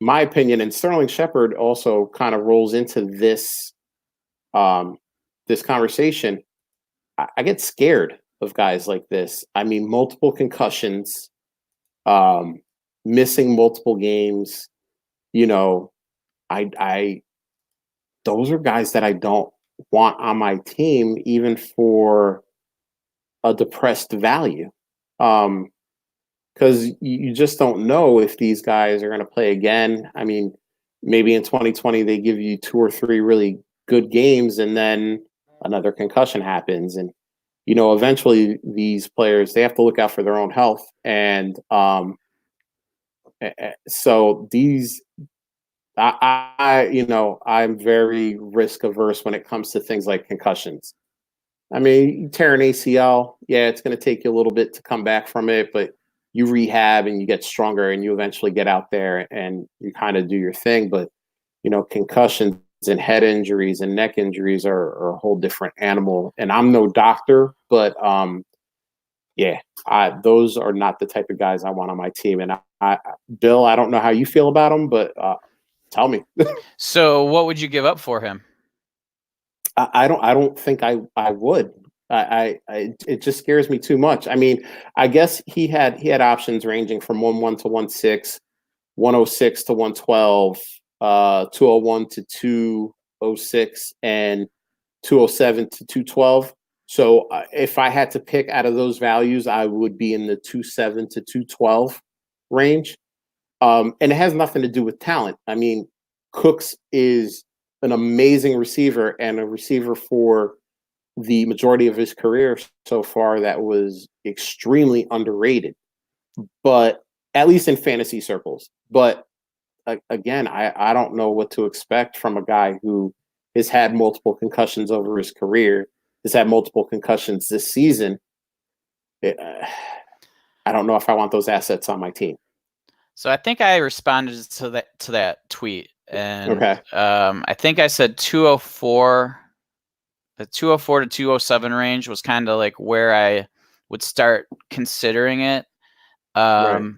my opinion, and Sterling Shepard also kind of rolls into um, this conversation. I get scared of guys like this. I mean, multiple concussions, um, missing multiple games. You know, I those are guys that I don't want on my team, even for a depressed value. Because you just don't know if these guys are going to play again. I mean, maybe in 2020 they give you 2 or 3 really good games, and then another concussion happens, and eventually these players, they have to look out for their own health, and so these. I'm very risk averse when it comes to things like concussions. I mean, you tear an ACL, yeah, it's going to take you a little bit to come back from it, but you rehab and you get stronger and you eventually get out there and you kind of do your thing. But, concussions and head injuries and neck injuries are a whole different animal. And I'm no doctor, but yeah, those are not the type of guys I want on my team. And Bill, I don't know how you feel about them, but tell me. So what would you give up for him? I don't think I would. It just scares me too much. I mean, I guess he had options ranging from 1.1 to 1.6, 106 to 112, 201 to 206, and 207 to 212. So if I had to pick out of those values, I would be in the 2.7 to 2.12 range. And it has nothing to do with talent. I mean, Cooks is an amazing receiver and a receiver for the majority of his career so far that was extremely underrated, but at least in fantasy circles. But again, I don't know what to expect from a guy who has had multiple concussions over his career, has had multiple concussions this season. I don't know if I want those assets on my team. So I think I responded to that tweet, and Okay. I think I said 204. The 204 to 207 range was kind of like where I would start considering it. Right.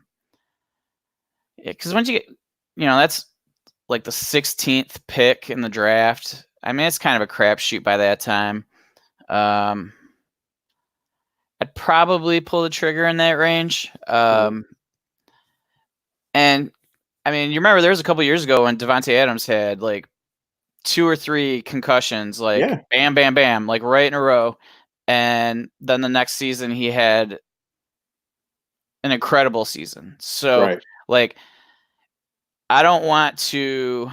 Because once you get, that's like the 16th pick in the draft. I mean, it's kind of a crapshoot by that time. I'd probably pull the trigger in that range. And I mean, you remember there was a couple years ago when Devontae Adams had like 2 or 3 concussions, like Yeah. bam, bam, bam, like right in a row. And then the next season he had an incredible season. So Right. like, I don't want to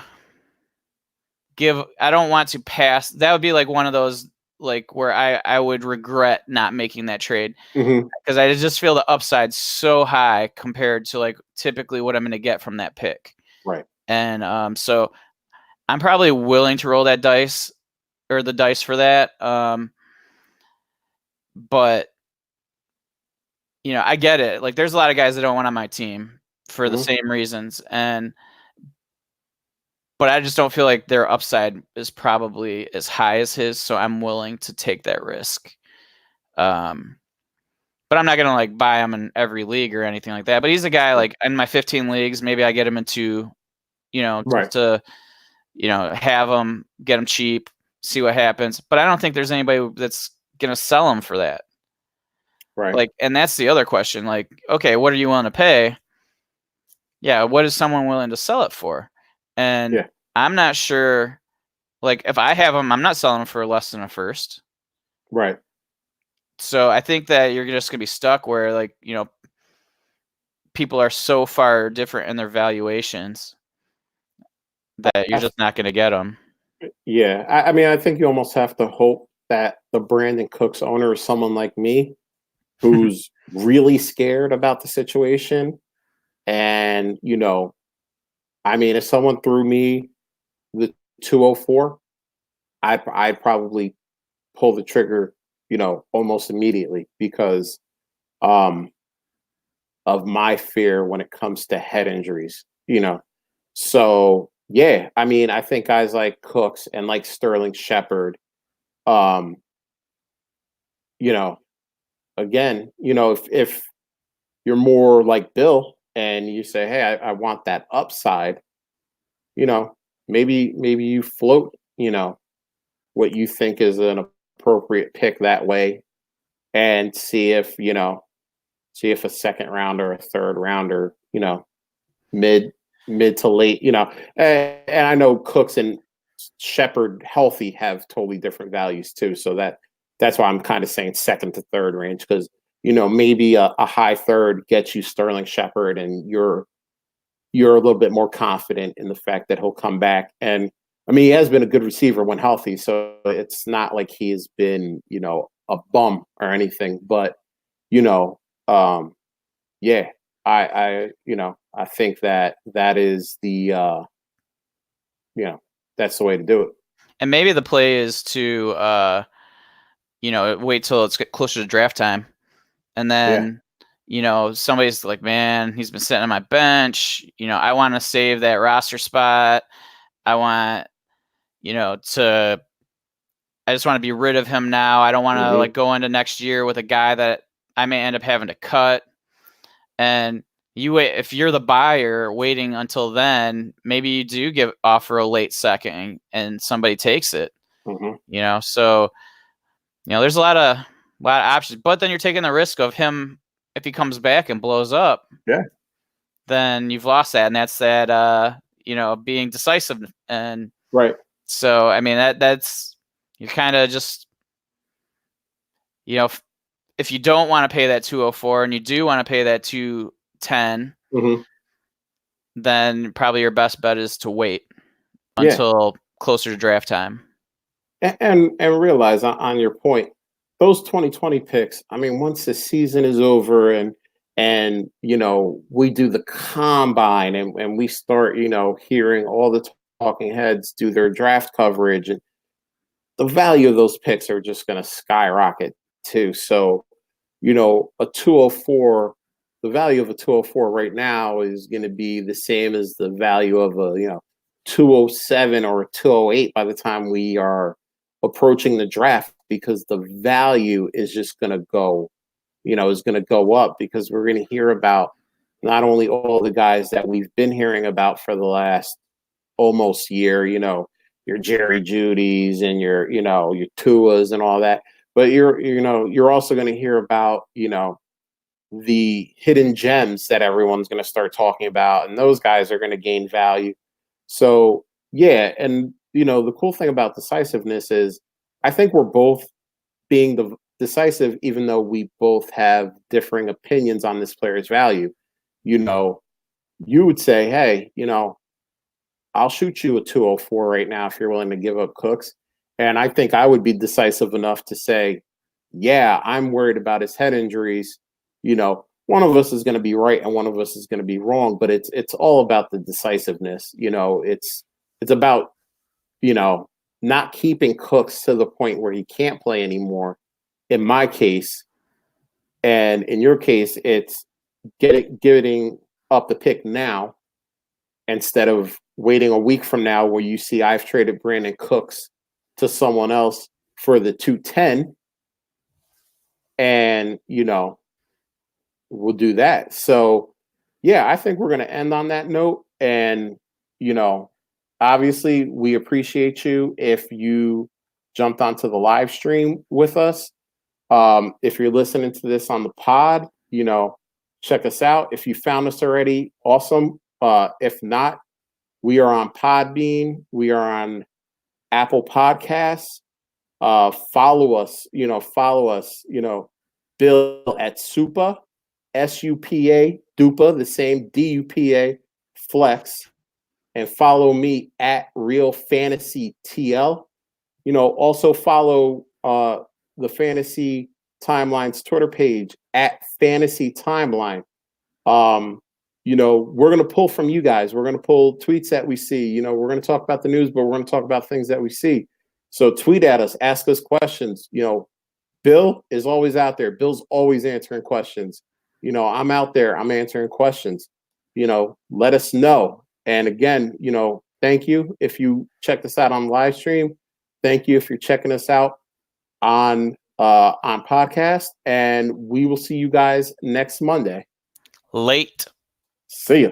pass. That would be like one of those, like where I would regret not making that trade, Mm-hmm. because I just feel the upside so high compared to like typically what I'm going to get from that pick. Right. And so I'm probably willing to roll that dice, or the dice for that. But I get it. Like, there's a lot of guys that don't want on my team for the same reasons, but I just don't feel like their upside is probably as high as his, so I'm willing to take that risk. But I'm not gonna like buy him in every league or anything like that. But he's a guy like in my 15 leagues, maybe I get him into, Right. just to, have him, get him cheap, see what happens. But I don't think there's anybody that's gonna sell him for that. Right. Like, and that's the other question. Like, okay, what are you willing to pay? Yeah, what is someone willing to sell it for? And Yeah. I'm not sure. Like, if I have him, I'm not selling him for less than a first. Right. So I think that you're just gonna be stuck where, like, people are so far different in their valuations that you're just not gonna get them. Yeah. I mean, I think you almost have to hope that the Brandon Cooks owner is someone like me who's really scared about the situation. And, I mean, if someone threw me the 204, I'd probably pull the trigger, almost immediately because um, of my fear when it comes to head injuries. So, yeah, I mean, I think guys like Cooks and like Sterling Shepard, Um, you know, again, if you're more like Bill and you say, "Hey, I want that upside," you know, maybe you float, what you think is an appropriate pick that way, and see if a second rounder, a third rounder, mid mid to late, and I know Cooks and Shepard healthy have totally different values too. So that's why I'm kind of saying second to third range, because maybe a high third gets you Sterling Shepard, and you're a little bit more confident in the fact that he'll come back. And I mean, he has been a good receiver when healthy, so it's not like he has been a bum or anything. But you know, um, yeah, I think that is the that's the way to do it. And maybe the play is to wait till it's get closer to draft time, and Yeah. then somebody's like, man, he's been sitting on my bench. I want to save that roster spot. I want to. I just want to be rid of him now. I don't want to Hmm. go into next year with a guy that I may end up having to cut. And you wait, if you're the buyer waiting until then, maybe you do offer a late second and somebody takes it. Hmm. So there's a lot of options, but then you're taking the risk of him if he comes back and blows up. Yeah. Then you've lost that, and that's that being decisive. And Right. so I mean that's you're kind of just if you don't want to pay that 204 and you do want to pay that 210, Hmm. then probably your best bet is to wait Yeah. until closer to draft time. And realize on your point, those 2020 picks, I mean, once the season is over and we do the combine and we start, hearing all the talking heads do their draft coverage, and the value of those picks are just going to skyrocket too. So, a 204, the value of a 204 right now is going to be the same as the value of a, 207 or a 208 by the time we are approaching the draft, because the value is just going to go, is going to go up, because we're going to hear about not only all the guys that we've been hearing about for the last almost year, your Jerry Judys and your Tuas and all that, but you're also going to hear about, the hidden gems that everyone's going to start talking about, and those guys are going to gain value. So, yeah, and the cool thing about decisiveness is I think we're both being decisive, even though we both have differing opinions on this player's value. You know, you would say, hey, I'll shoot you a 204 right now if you're willing to give up Cooks. And I think I would be decisive enough to say, yeah, I'm worried about his head injuries. One of us is going to be right and one of us is going to be wrong, but it's all about the decisiveness. It's about, not keeping Cooks to the point where he can't play anymore. In my case, and in your case, it's getting up the pick now instead of waiting a week from now, where you see I've traded Brandon Cooks to someone else for the 210, and we'll do that. So yeah, I think we're going to end on that note. And you know obviously we appreciate you if you jumped onto the live stream with us. If you're listening to this on the pod, check us out. If you found us already, awesome. If not, we are on Podbean. We are on Apple Podcasts. Follow us. Bill at Supa, SUPA, Dupa, the same DUPA Flex, and follow me at Real Fantasy TL. Also follow the Fantasy Timeline's Twitter page at Fantasy Timeline. We're going to pull from you guys. We're going to pull tweets that we see. We're going to talk about the news, but we're going to talk about things that we see. So tweet at us, ask us questions. Bill is always out there. Bill's always answering questions. I'm out there. I'm answering questions. Let us know. And again, thank you if you checked us out on the live stream. Thank you if you're checking us out on podcast, and we will see you guys next Monday. Late. See ya.